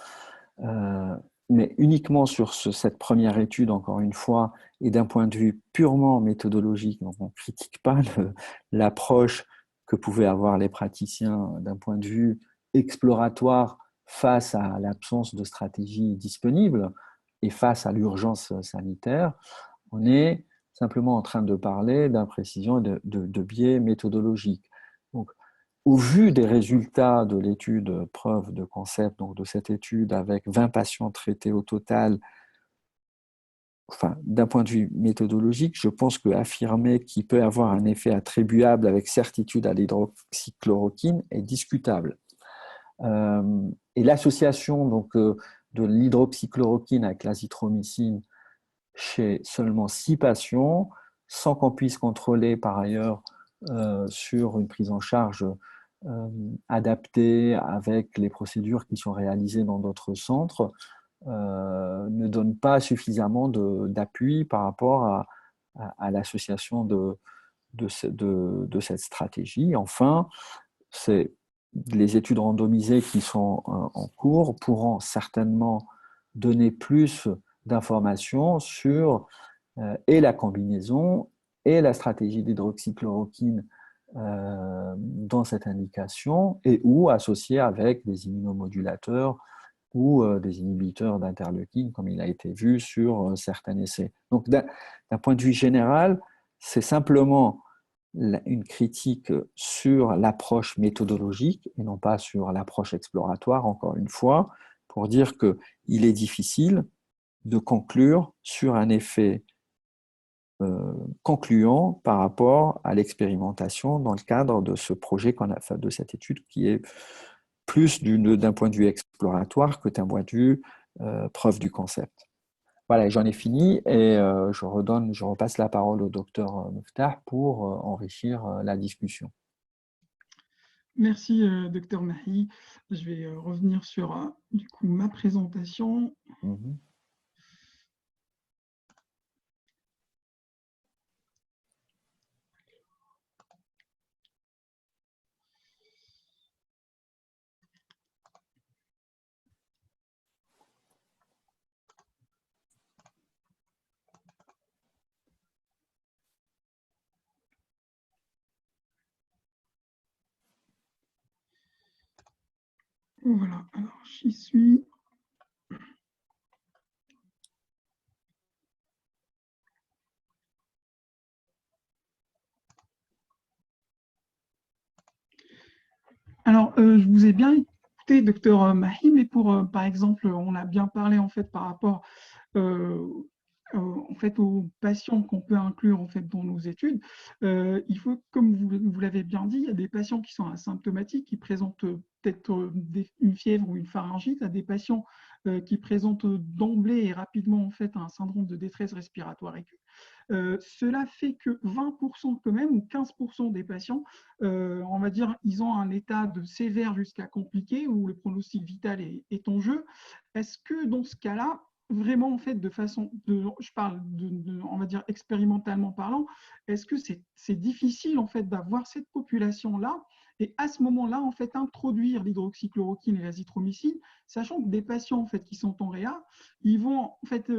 mais uniquement sur cette première étude, encore une fois, et d'un point de vue purement méthodologique, donc on ne critique pas l'approche que pouvaient avoir les praticiens d'un point de vue exploratoire face à l'absence de stratégie disponible et face à l'urgence sanitaire. On est simplement en train de parler d'imprécision et de biais méthodologiques. Donc, au vu des résultats de l'étude preuve de concept, donc de cette étude avec 20 patients traités au total, enfin, d'un point de vue méthodologique, je pense qu'affirmer qu'il peut avoir un effet attribuable avec certitude à l'hydroxychloroquine est discutable. Et l'association donc, de l'hydroxychloroquine avec l'azithromycine chez seulement 6 patients, sans qu'on puisse contrôler par ailleurs sur une prise en charge adaptée avec les procédures qui sont réalisées dans d'autres centres, ne donne pas suffisamment d'appui par rapport à l'association de cette stratégie. Enfin, les études randomisées qui sont en cours pourront certainement donner plus d'informations sur et la combinaison et la stratégie d'hydroxychloroquine dans cette indication et ou associée avec des immunomodulateurs ou des inhibiteurs d'interleukine, comme il a été vu sur certains essais. Donc, d'un point de vue général, c'est simplement une critique sur l'approche méthodologique et non pas sur l'approche exploratoire, encore une fois, pour dire qu'il est difficile de conclure sur un effet concluant par rapport à l'expérimentation dans le cadre de ce projet qu'on a fait, de cette étude qui est plus d'un point de vue exploratoire que d'un point de vue preuve du concept. Voilà, j'en ai fini et je repasse la parole au docteur Mouftah pour enrichir la discussion. Merci, docteur Mahi. Je vais revenir sur du coup, ma présentation. Mm-hmm. Voilà, alors j'y suis. Alors, je vous ai bien écouté, docteur Mahi, mais par exemple, on a bien parlé en fait par rapport euh, en fait, aux patients qu'on peut inclure en fait dans nos études. Il faut, comme vous l'avez bien dit, il y a des patients qui sont asymptomatiques, qui présentent peut-être une fièvre ou une pharyngite, à des patients qui présentent d'emblée et rapidement en fait un syndrome de détresse respiratoire aiguë. Cela fait que 20% quand même, ou 15% des patients, on va dire, ils ont un état de sévère jusqu'à compliqué, où le pronostic vital est en jeu. Est-ce que dans ce cas-là, vraiment, en fait, je parle on va dire expérimentalement parlant, est-ce que c'est difficile, en fait, d'avoir cette population-là et à ce moment-là, en fait, introduire l'hydroxychloroquine et l'azithromycine, sachant que des patients, en fait, qui sont en réa, ils vont, en fait,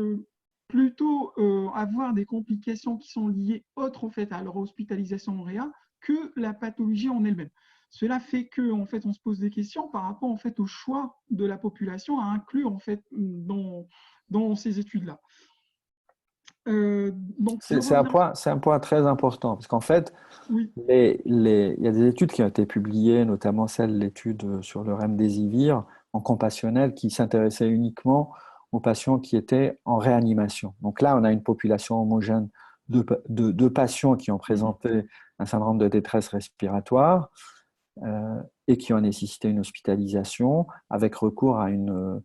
plutôt avoir des complications qui sont liées autres en fait à leur hospitalisation en réa que la pathologie en elle-même. Cela fait que en fait on se pose des questions par rapport en fait au choix de la population à inclure en fait dans ces études-là. Donc je C'est reviens. un point très important, parce qu'en fait, Oui. il y a des études qui ont été publiées, notamment l'étude sur le remdesivir en compassionnel, qui s'intéressait uniquement aux patients qui étaient en réanimation. Donc là, on a une population homogène de patients qui ont présenté un syndrome de détresse respiratoire et qui ont nécessité une hospitalisation avec recours à une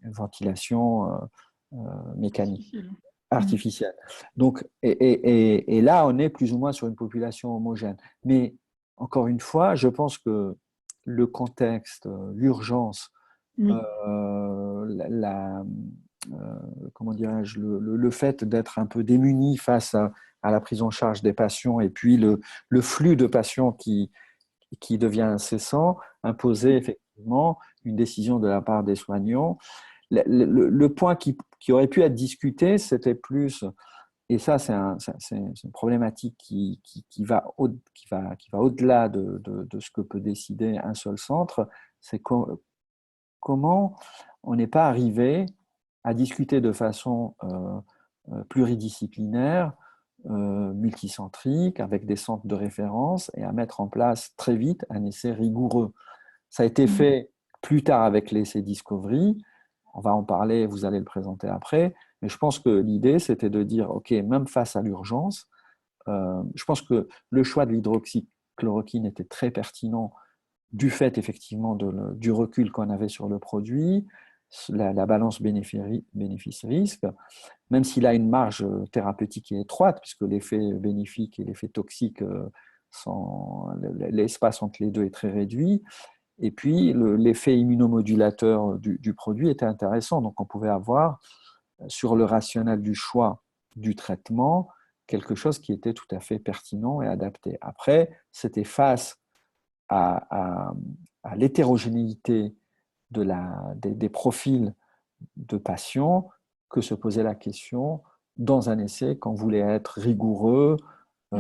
ventilation mécanique Artificielle. artificielle. Donc, et là, on est plus ou moins sur une population homogène. Mais encore une fois, je pense que le contexte, l'urgence, Oui. comment dirais-je, le fait d'être un peu démuni face à la prise en charge des patients et puis le flux de patients qui devient incessant, imposait effectivement une décision de la part des soignants. Le point qui aurait pu être discuté, c'était plus, et ça c'est une problématique qui va au-delà de ce que peut décider un seul centre, c'est comment on n'est pas arrivé à discuter de façon pluridisciplinaire, multicentrique, avec des centres de référence et à mettre en place très vite un essai rigoureux. Ça a été fait plus tard avec l'essai Discovery. On va en parler, vous allez le présenter après. Mais je pense que l'idée, c'était de dire, OK, même face à l'urgence, je pense que le choix de l'hydroxychloroquine était très pertinent du fait effectivement du recul qu'on avait sur le produit, la balance bénéfice-risque, même s'il a une marge thérapeutique qui est étroite, puisque l'effet bénéfique et l'effet toxique, l'espace entre les deux est très réduit. Et puis, l'effet immunomodulateur du produit était intéressant. Donc, on pouvait avoir sur le rationnel du choix du traitement quelque chose qui était tout à fait pertinent et adapté. Après, c'était face à, à l'hétérogénéité des profils de patients que se posait la question dans un essai qu'on voulait être rigoureux, Oui.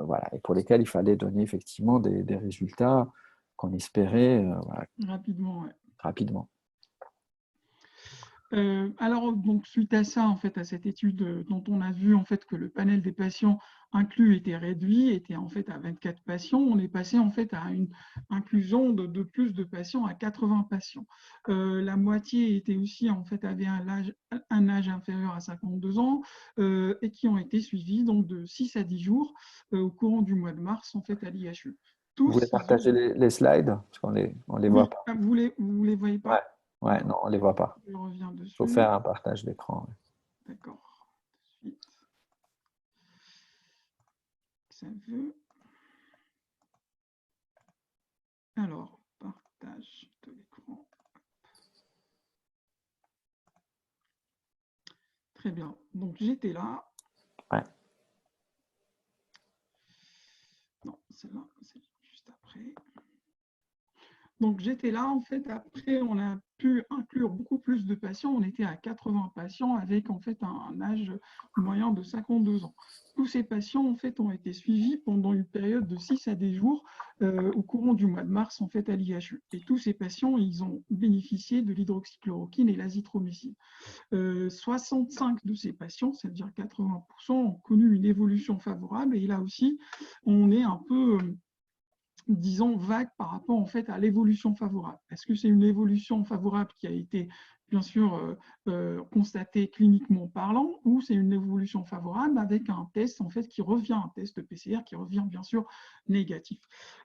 voilà, et pour lesquels il fallait donner effectivement des résultats qu'on espérait voilà, Rapidement, ouais. rapidement. Alors, donc, suite à ça, en fait, à cette étude dont on a vu en fait que le panel des patients inclus était réduit, était en fait à 24 patients, on est passé en fait à une inclusion de plus de patients à 80 patients. La moitié était aussi en fait avait un âge inférieur à 52 ans et qui ont été suivis donc de 6 à 10 jours au courant du mois de mars en fait à l'IHU. Vous voulez Tous, ils ont. partager les slides? Parce qu'on les voit Oui, pas. ah, vous les voyez Ouais, pas? ouais, Alors, non, on les voit pas. je reviens Il faut dessus. faire un partage d'écran. Ouais. D'accord. Suite. Ça veut. Alors, partage de l'écran. Très bien. Donc, j'étais là. Ouais. Non, celle-là, c'est juste après. Donc, j'étais là, en fait, après, on a pu inclure beaucoup plus de patients. On était à 80 patients avec, en fait, un âge moyen de 52 ans. Tous ces patients, en fait, ont été suivis pendant une période de 6 à 10 jours au courant du mois de mars, en fait, à l'IHU. Et tous ces patients, ils ont bénéficié de l'hydroxychloroquine et l'azithromycine. 65 de ces patients, c'est-à-dire 80%, ont connu une évolution favorable. Et là aussi, on est un peu disons, vague par rapport en fait à l'évolution favorable. Est-ce que c'est une évolution favorable qui a été bien sûr constatée cliniquement parlant, ou c'est une évolution favorable avec un test en fait qui revient, un test PCR qui revient bien sûr négatif.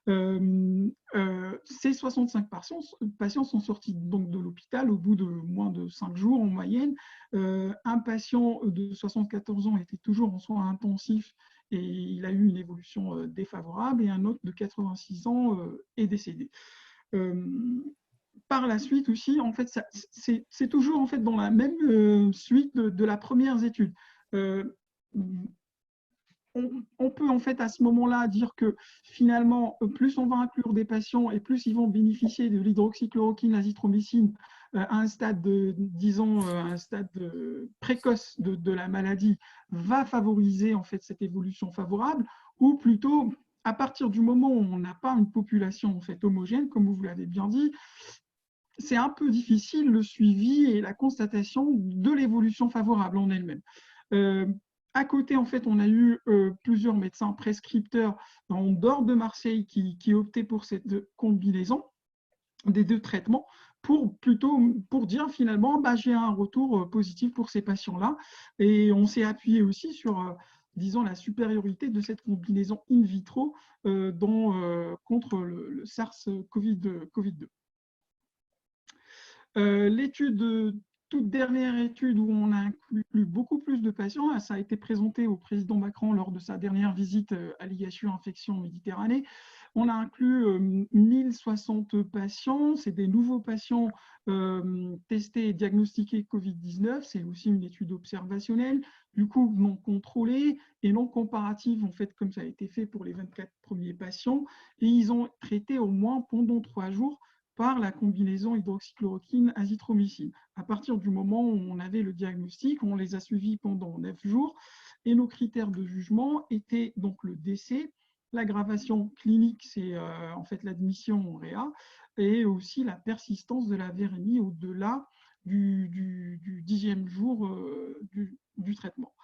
Ces 65 patients sont sortis donc de l'hôpital au bout de moins de 5 jours en moyenne. Un patient de 74 ans était toujours en soins intensifs et il a eu une évolution défavorable, et un autre de 86 ans est décédé. Par la suite aussi, en fait, c'est toujours en fait dans la même suite de la première étude. On peut en fait à ce moment-là dire que finalement, plus on va inclure des patients et plus ils vont bénéficier de l'hydroxychloroquine, l'azithromycine à un stade disons, un stade précoce de la maladie, va favoriser en fait cette évolution favorable, ou plutôt à partir du moment où on n'a pas une population en fait homogène, comme vous l'avez bien dit, c'est un peu difficile le suivi et la constatation de l'évolution favorable en elle-même. À côté, en fait, on a eu plusieurs médecins prescripteurs en dehors de Marseille qui optaient pour cette combinaison des deux traitements pour dire finalement, bah, j'ai un retour positif pour ces patients-là. Et on s'est appuyé aussi sur, disons, la supériorité de cette combinaison in vitro contre le SARS-CoV-2. L'étude, toute dernière étude où on a inclus beaucoup plus de patients, ça a été présenté au président Macron lors de sa dernière visite à l'IHU Infection Méditerranée. On a inclus 1060 patients, c'est des nouveaux patients testés et diagnostiqués Covid-19, c'est aussi une étude observationnelle, du coup non contrôlée et non comparative, en fait, comme ça a été fait pour les 24 premiers patients, et ils ont traité au moins pendant 3 jours par la combinaison hydroxychloroquine-azithromycine. À partir du moment où on avait le diagnostic, on les a suivis pendant 9 jours, et nos critères de jugement étaient donc le décès, l'aggravation clinique, c'est en fait l'admission en réa, et aussi la persistance de la virémie au-delà du 10e jour du traitement.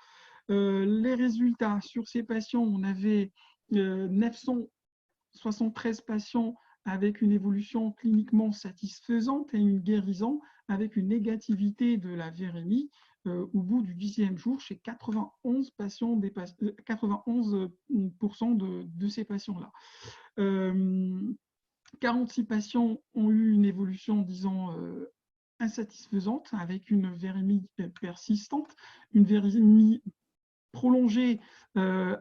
Les résultats sur ces patients, on avait 973 patients avec une évolution cliniquement satisfaisante et une guérison avec une négativité de la virémie au bout du 10e jour chez 91 patients, 91% de ces patients-là. 46 patients ont eu une évolution, disons, insatisfaisante avec une virémie persistante, une virémie prolongée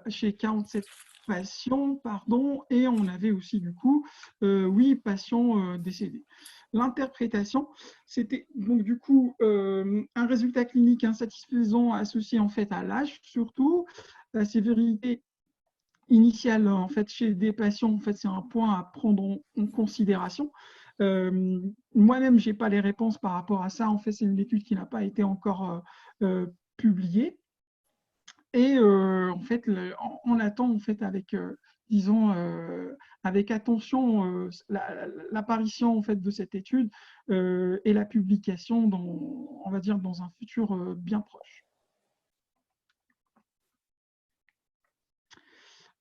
chez 47 patients, pardon, et on avait aussi du coup 8 patients décédés. L'interprétation, c'était donc du coup un résultat clinique insatisfaisant associé en fait à l'âge, surtout la sévérité initiale en fait chez des patients. En fait, c'est un point à prendre en considération. Moi-même, j'ai pas les réponses par rapport à ça. En fait, c'est une étude qui n'a pas été encore publiée. Et en fait, on attend en fait avec, disons, avec attention l'apparition en fait de cette étude et la publication on va dire, dans un futur bien proche.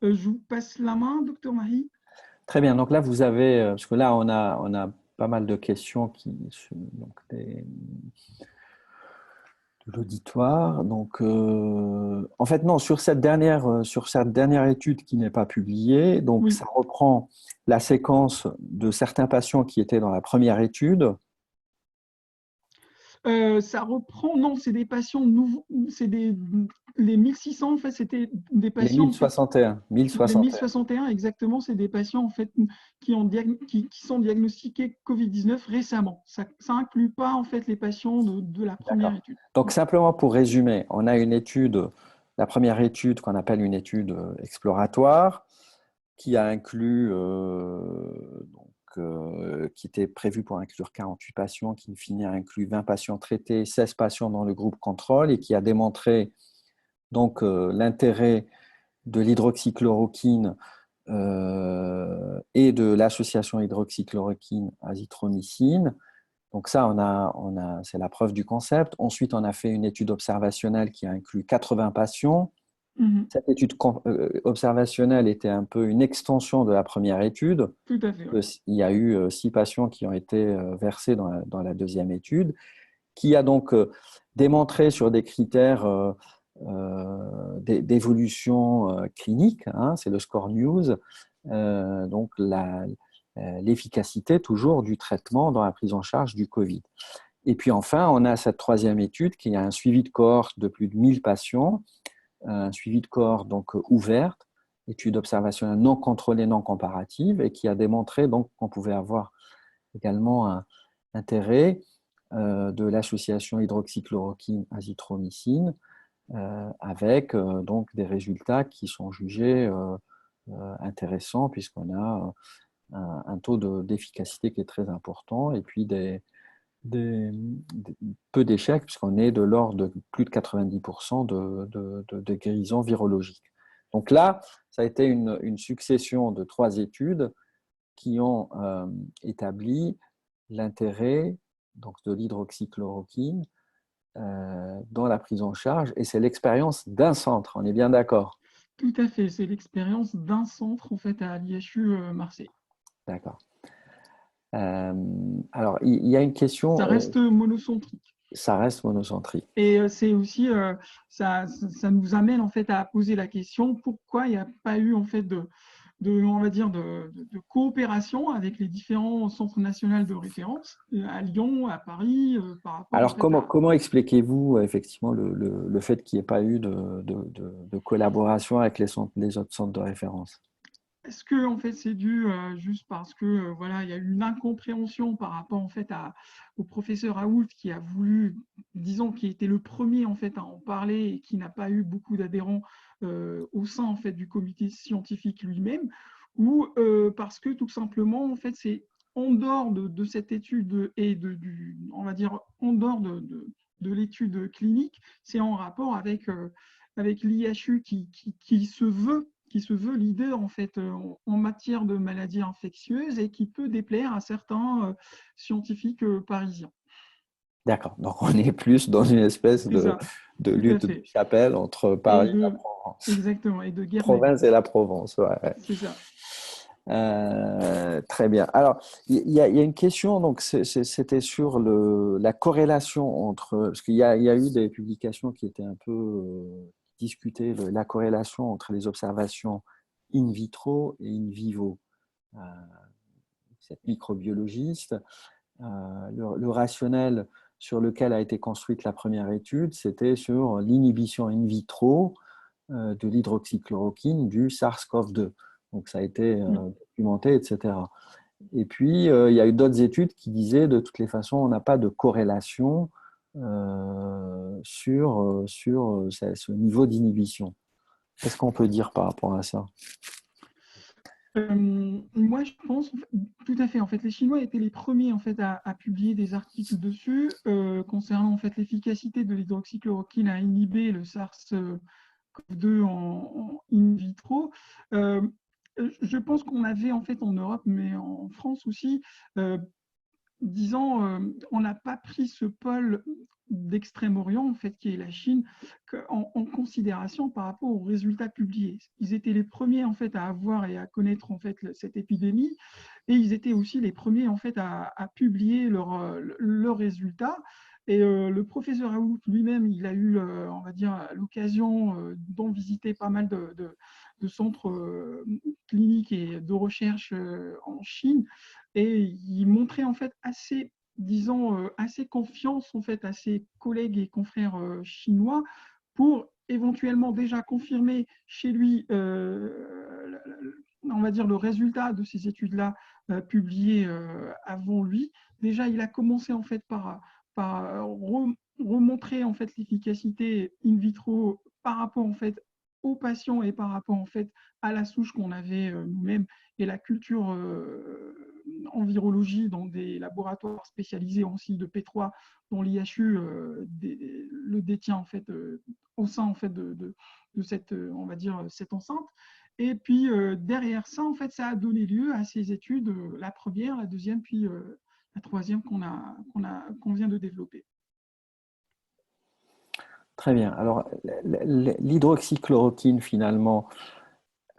Je vous passe la main, docteur Marie. Très bien. Donc là, vous avez, parce que là, on a pas mal de questions donc de l'auditoire. Donc, en fait, non, sur cette dernière étude qui n'est pas publiée, donc Oui. ça reprend la séquence de certains patients qui étaient dans la première étude. Ça reprend, non, c'est des patients nouveaux, les 1600, en fait, c'était des Les patients, en fait, 1061. les 1061. 1061, exactement, c'est des patients, en fait, qui sont diagnostiqués Covid-19 récemment. Ça inclut pas, en fait, les patients de la première D'accord. étude. Donc, simplement pour résumer, on a une étude, la première étude qu'on appelle une étude exploratoire, qui a inclus, qui était prévue pour inclure 48 patients, qui in fine a inclus 20 patients traités, 16 patients dans le groupe contrôle, et qui a démontré donc l'intérêt de l'hydroxychloroquine et de l'association hydroxychloroquine-azithromycine. Donc ça, c'est la preuve du concept. Ensuite, on a fait une étude observationnelle qui a inclus 80 patients Mhm. Cette étude observationnelle était un peu une extension de la première étude. Tout à fait, oui. Il y a eu 6 patients qui ont été versés dans la deuxième étude, qui a donc démontré sur des critères d'évolution clinique, hein, c'est le score News, donc l'efficacité toujours du traitement dans la prise en charge du Covid. Et puis enfin, on a cette troisième étude qui a un suivi de cohorte de plus de 1000 patients, un suivi de cohorte donc ouverte, étude observationnelle non contrôlée, non comparative, et qui a démontré donc qu'on pouvait avoir également un intérêt de l'association hydroxychloroquine-azithromycine avec donc des résultats qui sont jugés intéressants puisqu'on a un taux d'efficacité qui est très important et puis des, peu d'échecs puisqu'on est de l'ordre de plus de 90% de guérison virologique. Donc là, ça a été une succession de 3 études qui ont établi l'intérêt donc, de l'hydroxychloroquine dans la prise en charge, et c'est l'expérience d'un centre, on est bien d'accord? Tout à fait, c'est l'expérience d'un centre en fait à l'IHU Marseille. D'accord. Alors, il y a une question, Ça reste monocentrique. ça reste monocentrique. Et c'est aussi, ça nous amène en fait à poser la question pourquoi il n'y a pas eu en fait on va dire de coopération avec les différents centres nationaux de référence à Lyon, à Paris, par rapport en Alors, fait à. comment expliquez-vous effectivement le fait qu'il n'y ait pas eu de collaboration avec les autres centres de référence? Est-ce que en fait c'est dû juste parce que voilà il y a eu une incompréhension par rapport en fait au professeur Raoult qui a voulu, disons, qui était le premier en fait à en parler et qui n'a pas eu beaucoup d'adhérents au sein en fait du comité scientifique lui-même, ou parce que tout simplement en fait c'est en dehors de cette étude et on va dire en dehors de l'étude clinique, c'est en rapport avec l'IHU qui se veut leader en fait en matière de maladies infectieuses et qui peut déplaire à certains scientifiques parisiens. D'accord. Donc, on est plus dans une espèce C'est ça, de tout à lutte de fait. chapelle entre Et Paris et la de Provence. exactement et de guerre navire. Province et la Provence, ouais. C'est ça. Très bien. Alors, il y a une question, donc c'était sur la corrélation entre, parce il y a eu des publications qui étaient un peu discutées, la corrélation entre les observations in vitro et in vivo. Euh, Cette microbiologiste, le rationnel sur lequel a été construite la première étude, c'était sur l'inhibition in vitro de l'hydroxychloroquine du SARS-CoV-2. Donc ça a été Mm. documenté, etc. Et puis, il y a eu d'autres études qui disaient, de toutes les façons, on n'a pas de corrélation sur ce niveau d'inhibition. Qu'est-ce qu'on peut dire par rapport à ça? Moi, je pense tout à fait. En fait, les Chinois étaient les premiers en fait à publier des articles dessus concernant en fait l'efficacité de l'hydroxychloroquine à inhiber le SARS-CoV-2 en in vitro. Euh, je pense qu'on avait en fait en Europe, mais en France aussi, euh, disons, on n'a pas pris ce pôle d'Extrême-Orient, en fait, qui est la Chine, en considération par rapport aux résultats publiés. Ils étaient les premiers, en fait, à avoir et à connaître, en fait, cette épidémie, et ils étaient aussi les premiers, en fait, à publier leurs résultats. Et le professeur Raoult lui-même, il a eu, on va dire, l'occasion d'en visiter pas mal de centres cliniques et de recherche en Chine et il montrait en fait assez, disons, assez confiance en fait à ses collègues et confrères chinois pour éventuellement déjà confirmer chez lui, on va dire, le résultat de ces études-là publiées avant lui. Déjà, il a commencé en fait par remontrer en fait l'efficacité in vitro par rapport en fait aux patients et par rapport en fait à la souche qu'on avait nous-mêmes et la culture en virologie dans des laboratoires spécialisés aussi de P3 dont l'IHU le détient en fait au sein en fait de cette on va dire cette enceinte. Et puis derrière ça en fait ça a donné lieu à ces études, la première, la deuxième, puis la troisième qu'on vient de développer. Très bien. Alors, l'hydroxychloroquine, finalement,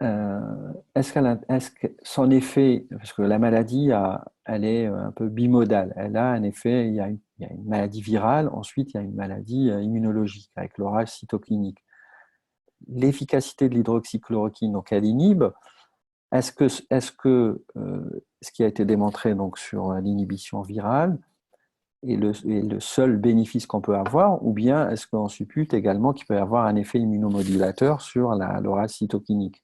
est-ce que son effet, parce que la maladie, elle est un peu bimodale. Elle a un effet, il y a une maladie virale, ensuite il y a une maladie immunologique avec l'orage cytokinique. L'efficacité de l'hydroxychloroquine, donc elle inhibe. Est-ce que ce qui a été démontré donc sur l'inhibition virale est le seul bénéfice qu'on peut avoir, ou bien est-ce qu'on suppute également qu'il peut y avoir un effet immunomodulateur sur l'orage cytokinique?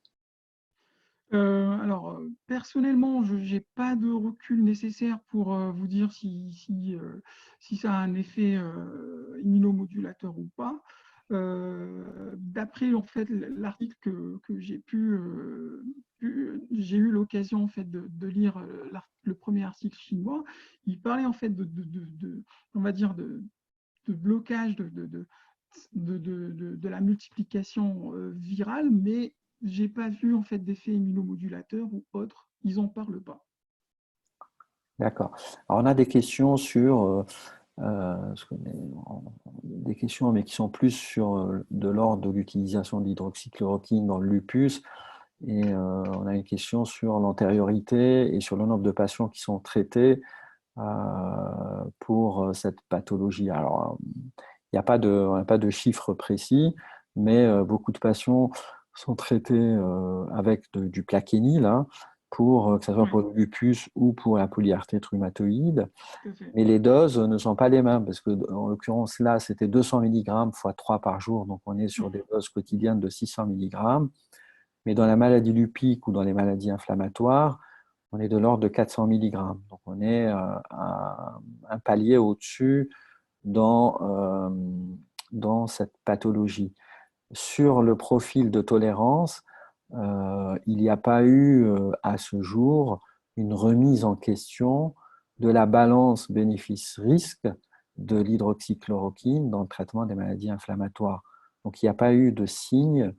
Personnellement, je n'ai pas de recul nécessaire pour vous dire si ça a un effet immunomodulateur ou pas. D'après en fait l'article que j'ai eu l'occasion en fait de lire le premier article chinois, il parlait en fait on va dire de blocage de la multiplication virale, mais j'ai pas vu en fait d'effet immunomodulateur ou autre. Ils en parlent pas. D'accord. Alors, on a des questions sur des questions, mais qui sont plus sur de l'ordre de l'utilisation de l'hydroxychloroquine dans le lupus. Et on a une question sur l'antériorité et sur le nombre de patients qui sont traités pour cette pathologie. Alors, il n'y a pas de chiffres précis, mais beaucoup de patients sont traités avec du plaquenil, hein, que ce soit Oui, pour le lupus ou pour la polyarthrite rhumatoïde. tout à fait. Mais les doses ne sont pas les mêmes, parce que en l'occurrence, là, c'était 200 mg fois 3 par jour, donc on est sur des Mhm. doses quotidiennes de 600 mg. Mais dans la maladie lupique ou dans les maladies inflammatoires, on est de l'ordre de 400 mg. Donc on est un palier au-dessus dans, dans cette pathologie. Sur le profil de tolérance, il n'y a pas eu à ce jour une remise en question de la balance bénéfice-risque de l'hydroxychloroquine dans le traitement des maladies inflammatoires. Donc il n'y a pas eu de signe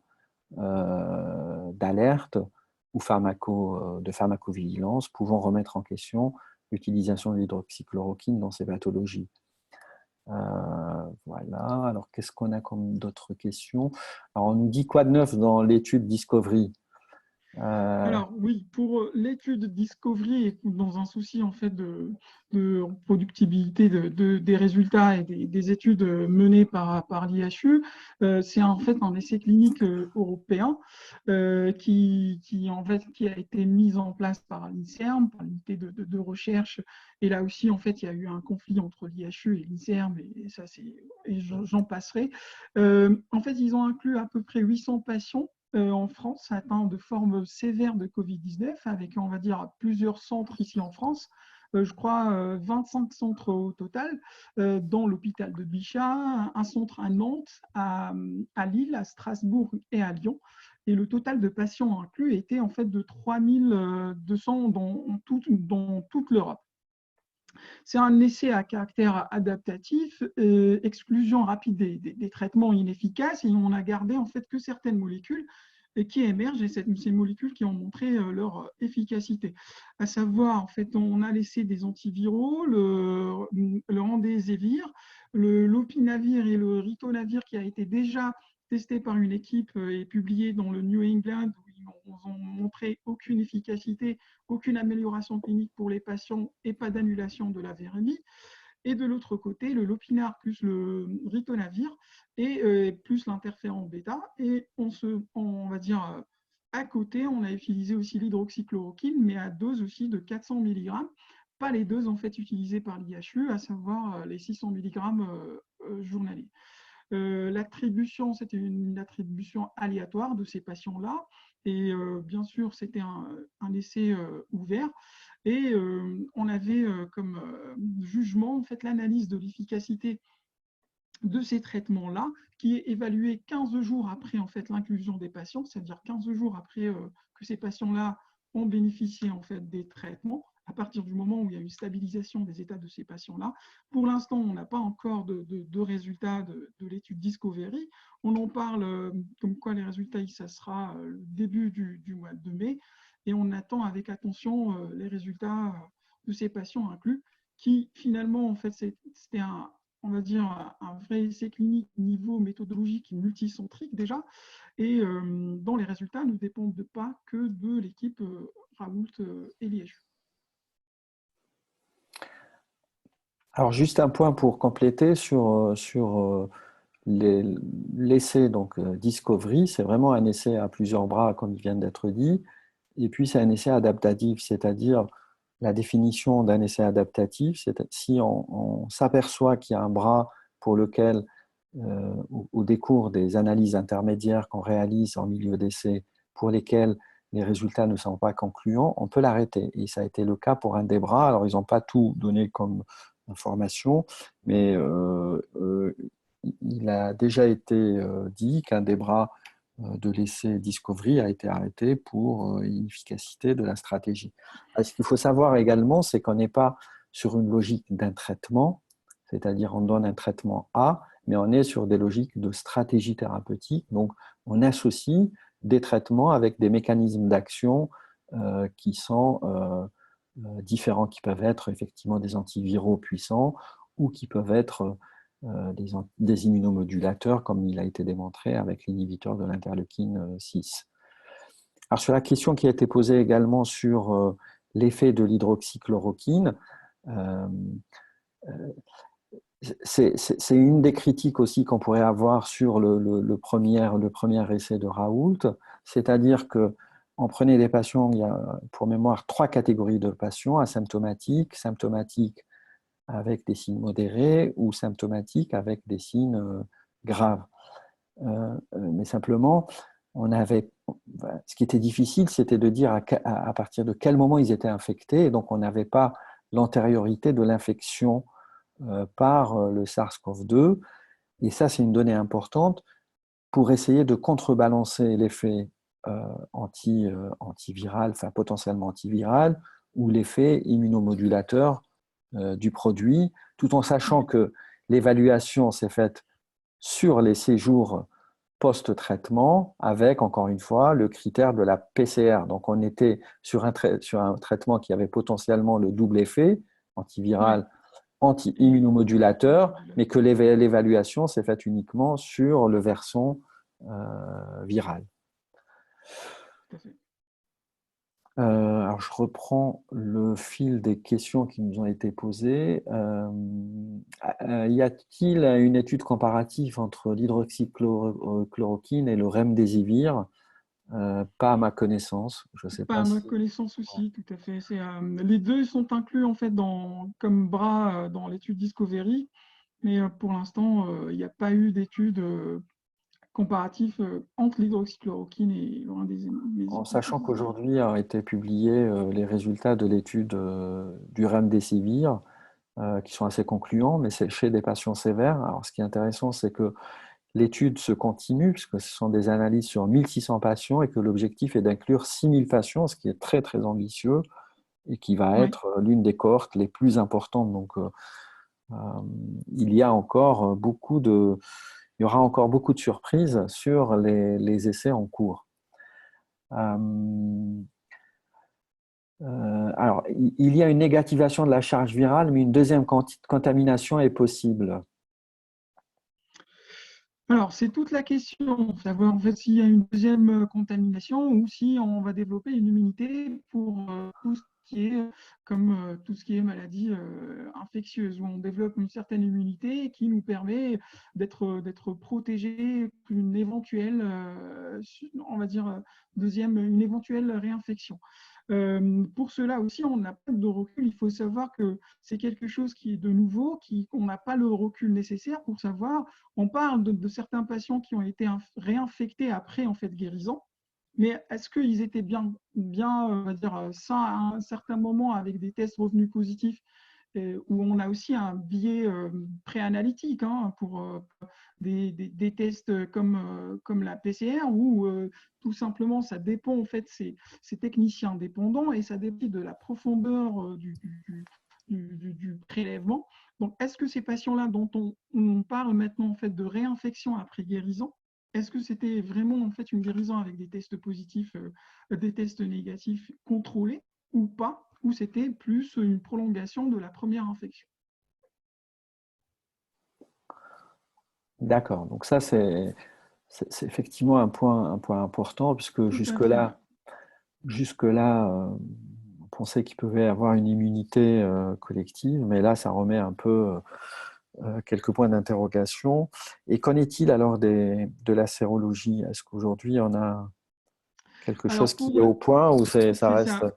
d'alerte ou de pharmacovigilance pouvant remettre en question l'utilisation de l'hydroxychloroquine dans ces pathologies. Voilà. Alors, qu'est-ce qu'on a comme d'autres questions? Alors, on nous dit quoi de neuf dans l'étude Discovery? Euh, Alors oui, pour l'étude Discovery et dans un souci en fait de productibilité des résultats et des études menées par l'IHU, c'est en fait un essai clinique européen qui a été mis en place par l'INSERM, par l'unité de recherche. Et là aussi, en fait, il y a eu un conflit entre l'IHU et l'INSERM, et j'en passerai. En fait, ils ont inclus à peu près 800 patients en France atteints de formes sévères de Covid-19, avec, on va dire, plusieurs centres ici en France. Je crois 25 centres au total, dans l'hôpital de Bichat, un centre à Nantes, à Lille, à Strasbourg et à Lyon. Et le total de patients inclus était en fait de 3200 dans toute l'Europe. C'est un essai à caractère adaptatif, exclusion rapide des traitements inefficaces, et on a gardé en fait que certaines molécules qui émergent, et ces molécules qui ont montré leur efficacité. À savoir, en fait, on a laissé des antiviraux, le remdesivir, le lopinavir et le ritonavir, qui a été déjà testé par une équipe et publié dans le New England, où ils ont montré aucune efficacité, aucune amélioration clinique pour les patients et pas d'annulation de la VRMI. Et de l'autre côté, le lopinard plus le ritonavir et plus l'interféron bêta. Et on va dire, à côté, on a utilisé aussi l'hydroxychloroquine, mais à dose aussi de 400 mg, pas les doses en fait utilisées par l'IHU, à savoir les 600 mg journaliers. L'attribution, c'était une attribution aléatoire de ces patients-là. Et bien sûr, c'était un essai ouvert. Et on avait comme jugement en fait, l'analyse de l'efficacité de ces traitements-là, qui est évalué 15 jours après en fait, l'inclusion des patients, c'est-à-dire 15 jours après que ces patients-là ont bénéficié en fait, des traitements, à partir du moment où il y a une stabilisation des états de ces patients-là. Pour l'instant, on n'a pas encore de résultats de l'étude Discovery. On en parle comme quoi les résultats, ça sera le début du mois de mai, et on attend avec attention les résultats de ces patients inclus, qui finalement, en fait, c'était on va dire, un vrai essai clinique niveau méthodologique multicentrique déjà. Et dans les résultats ne dépendent pas que de l'équipe Raoult et Liège. Alors, juste un point pour compléter sur l'essai Discovery. C'est vraiment un essai à plusieurs bras, comme il vient d'être dit. Et puis, c'est un essai adaptatif, c'est-à-dire la définition d'un essai adaptatif. C'est si on s'aperçoit qu'il y a un bras pour lequel, au décours des analyses intermédiaires qu'on réalise en milieu d'essai, pour lesquels les résultats ne sont pas concluants, on peut l'arrêter. Et ça a été le cas pour un des bras. Alors, ils n'ont pas tout donné comme information, mais il a déjà été dit qu'un des bras de l'essai Discovery a été arrêté pour inefficacité de la stratégie. Ce qu'il faut savoir également, c'est qu'on n'est pas sur une logique d'un traitement, c'est-à-dire on donne un traitement A, mais on est sur des logiques de stratégie thérapeutique. Donc, on associe des traitements avec des mécanismes d'action qui sont différents, qui peuvent être effectivement des antiviraux puissants ou qui peuvent être des immunomodulateurs, comme il a été démontré avec l'inhibiteur de l'interleukine 6. Alors, sur la question qui a été posée également sur l'effet de l'hydroxychloroquine, c'est une des critiques aussi qu'on pourrait avoir sur le premier essai de Raoult, c'est-à-dire qu'on prenait des patients, il y a pour mémoire 3 catégories de patients, asymptomatiques, symptomatiques avec des signes modérés ou symptomatiques avec des signes graves. Mais simplement, ce qui était difficile, c'était de dire à partir de quel moment ils étaient infectés, et donc on n'avait pas l'antériorité de l'infection par le SARS-CoV-2. Et ça, c'est une donnée importante pour essayer de contrebalancer l'effet antiviral, enfin potentiellement antiviral, ou l'effet immunomodulateur du produit, tout en sachant que l'évaluation s'est faite sur les séjours post-traitement avec, encore une fois, le critère de la PCR. Donc, on était sur un traitement qui avait potentiellement le double effet, antiviral, anti-immunomodulateur, mais que l'évaluation s'est faite uniquement sur le versant viral. Alors, je reprends le fil des questions qui nous ont été posées. Y a-t-il une étude comparative entre l'hydroxychloroquine et le remdesivir? Pas à ma connaissance. Je sais Pas pas à ma si... connaissance aussi, tout à fait. Les deux sont inclus en fait comme bras dans l'étude Discovery, mais pour l'instant, il n'y a pas eu d'étude comparatif entre l'hydroxychloroquine et le En remdesivir. sachant qu'aujourd'hui ont été publiés les résultats de l'étude du remdesivir, qui sont assez concluants, mais c'est chez des patients sévères. Alors, ce qui est intéressant, c'est que l'étude se continue, puisque ce sont des analyses sur 1600 patients et que l'objectif est d'inclure 6000 patients, ce qui est très, très ambitieux et qui va être l'une des cohortes les plus importantes. Donc, il y aura encore beaucoup de surprises sur les essais en cours. Alors, il y a une négativation de la charge virale, mais une deuxième contamination est possible. Alors, c'est toute la question, savoir en fait s'il y a une deuxième contamination ou si on va développer une immunité pour tout ce qui est comme tout ce qui est maladie infectieuse, où on développe une certaine immunité qui nous permet d'être protégé d'une éventuelle, on va dire, une éventuelle réinfection. Pour cela aussi, on n'a pas de recul. Il faut savoir que c'est quelque chose qui est de nouveau, on n'a pas le recul nécessaire pour savoir. On parle de certains patients qui ont été réinfectés après en fait guérison, mais est-ce qu'ils étaient bien, on va dire, sains à un certain moment avec des tests revenus positifs où on a aussi un biais préanalytique pour des tests comme la PCR, où tout simplement ça dépend, en fait, c'est technicien dépendant et ça dépend de la profondeur du prélèvement. Donc, est-ce que ces patients-là dont on parle maintenant en fait de réinfection après guérison, est-ce que c'était vraiment en fait une guérison avec des tests positifs, des tests négatifs contrôlés ou pas, ou c'était plus une prolongation de la première infection? D'accord. Donc ça, c'est effectivement un point important, puisque Tout à fait, ouais. jusque-là, on pensait qu'il pouvait y avoir une immunité collective, mais là, ça remet un peu quelques points d'interrogation. Et qu'en est-il alors de la sérologie? Est-ce qu'aujourd'hui, on a quelque chose Alors, qui est au point ou ça c'est reste… ça.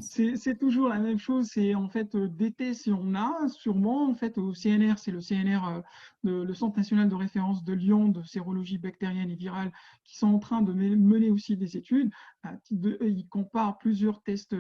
C'est toujours la même chose. C'est en fait des tests, si on a sûrement en fait au CNR, c'est le CNR, le Centre national de référence de Lyon de sérologie bactérienne et virale, qui sont en train de mener aussi des études. Ils comparent plusieurs tests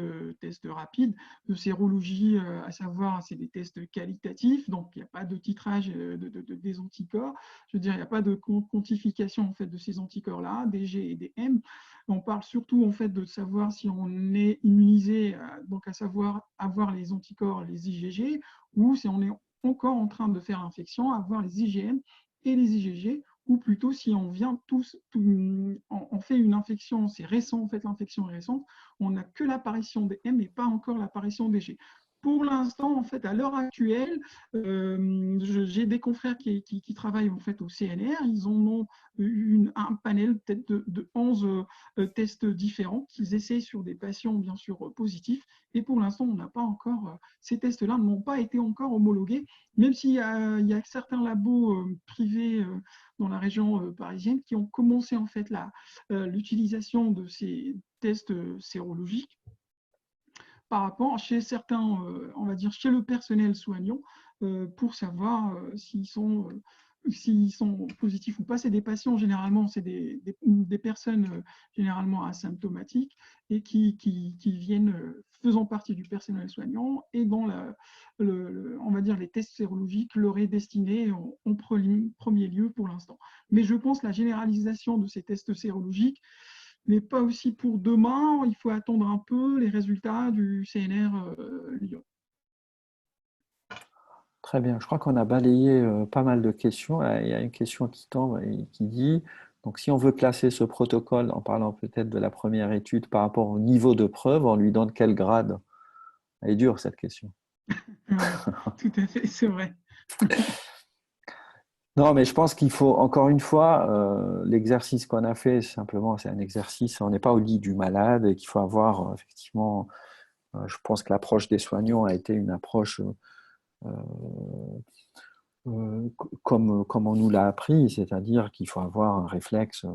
rapides de sérologie, à savoir c'est des tests qualitatifs, donc il n'y a pas de titrage des anticorps. Je veux dire, il n'y a pas de quantification en fait de ces anticorps-là, des G et des M. On parle surtout en fait de savoir si on est immunisé, donc à savoir avoir les anticorps, les IgG, ou si on est encore en train de faire l'infection, avoir les IgM et les IgG, ou plutôt si on vient on fait une infection, c'est récent en fait, l'infection est récente, on n'a que l'apparition des M et pas encore l'apparition des G. Pour l'instant, en fait, à l'heure actuelle, j'ai des confrères qui travaillent en fait au CNR. Ils en ont un panel peut-être de 11 tests différents qu'ils essaient sur des patients bien sûr positifs. Et pour l'instant, on n'a pas encore, ces tests-là n'ont pas été encore homologués, même s'il il y a certains labos privés dans la région parisienne qui ont commencé en fait l'utilisation de ces tests sérologiques par rapport chez certains, on va dire chez le personnel soignant, pour savoir s'ils sont positifs ou pas. C'est des patients, généralement, c'est des personnes généralement asymptomatiques et qui viennent faisant partie du personnel soignant et dont on va dire les tests sérologiques leur est destiné en premier lieu pour l'instant. Mais je pense que la généralisation de ces tests sérologiques mais pas aussi pour demain. Il faut attendre un peu les résultats du CNR Lyon. Très bien. Je crois qu'on a balayé pas mal de questions. Il y a une question qui tombe et qui dit, donc si on veut classer ce protocole en parlant peut-être de la première étude par rapport au niveau de preuve, on lui donne quel grade? Elle est dure cette question. Ouais, tout à fait, c'est vrai. Non, mais je pense qu'il faut, encore une fois, l'exercice qu'on a fait, simplement, c'est un exercice, on n'est pas au lit du malade et qu'il faut avoir, effectivement, je pense que l'approche des soignants a été une approche comme on nous l'a appris, c'est-à-dire qu'il faut avoir un réflexe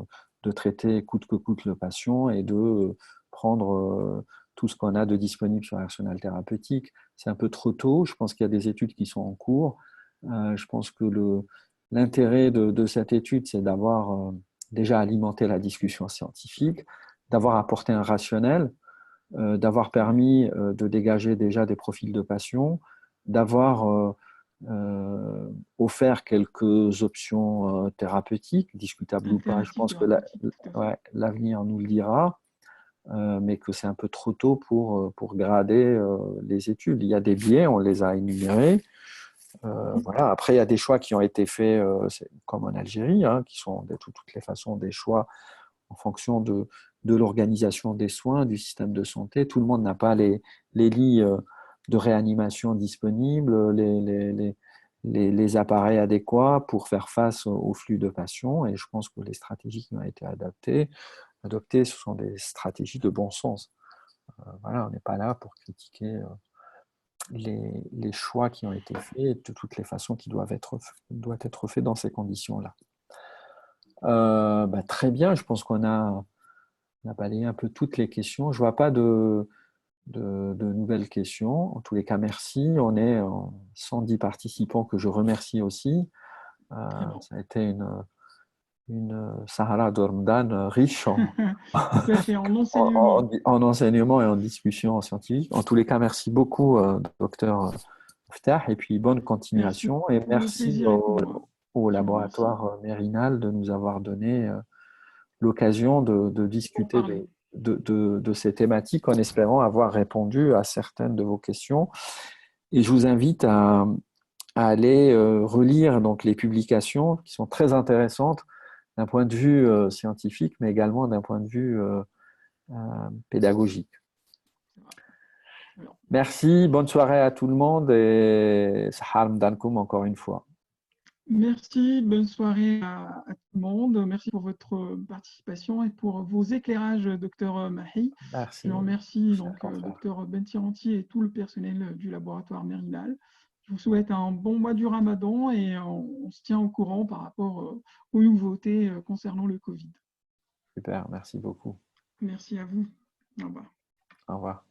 de traiter coûte que coûte le patient et de prendre tout ce qu'on a de disponible sur l'arsenal thérapeutique. C'est un peu trop tôt, je pense qu'il y a des études qui sont en cours. Je pense que l'intérêt de cette étude, c'est d'avoir déjà alimenté la discussion scientifique, d'avoir apporté un rationnel, d'avoir permis de dégager déjà des profils de patients, d'avoir offert quelques options thérapeutiques, discutables ou pas. Je Alternatives pense que thérapeutiques, tout à fait. ouais, l'avenir nous le dira, mais que c'est un peu trop tôt pour grader les études. Il y a des biais, on les a énumérés. Voilà. Après, il y a des choix qui ont été faits, comme en Algérie, hein, qui sont de toutes les façons des choix en fonction de l'organisation des soins, du système de santé. Tout le monde n'a pas les lits de réanimation disponibles, les appareils adéquats pour faire face au flux de patients. Et je pense que les stratégies qui ont été adoptées, ce sont des stratégies de bon sens. Voilà, on n'est pas là pour critiquer les choix qui ont été faits de toutes les façons qui doivent être faits dans ces conditions-là. Très bien, je pense on a balayé un peu toutes les questions. Je ne vois pas de nouvelles questions. En tous les cas, merci. On est 110 participants que je remercie aussi. Très bon. Ça a été une Sahara de Ramadan riche Tout à fait, en enseignement. en enseignement et en discussion scientifique. En tous les cas, merci beaucoup, docteur Ftah, et puis bonne Merci. continuation. Et Le merci plaisir est pour moi. au Je vous remercie. laboratoire Mérinal de nous avoir donné l'occasion de Pour discuter parler. de ces thématiques en espérant avoir répondu à certaines de vos questions. Et je vous invite à aller relire donc, les publications qui sont très intéressantes d'un point de vue scientifique, mais également d'un point de vue pédagogique. Alors, Merci, bonne soirée à tout le monde et Sahar Mdankoum encore une fois. Merci, bonne soirée à tout le monde. Merci pour votre participation et pour vos éclairages, docteur Mahi. Je Merci, remercie cher donc confrère. docteur Bentiranti et tout le personnel du laboratoire Mérinal. Je vous souhaite un bon mois du Ramadan et on se tient au courant par rapport aux nouveautés concernant le Covid. Super, merci beaucoup. Merci à vous. Au revoir. Au revoir.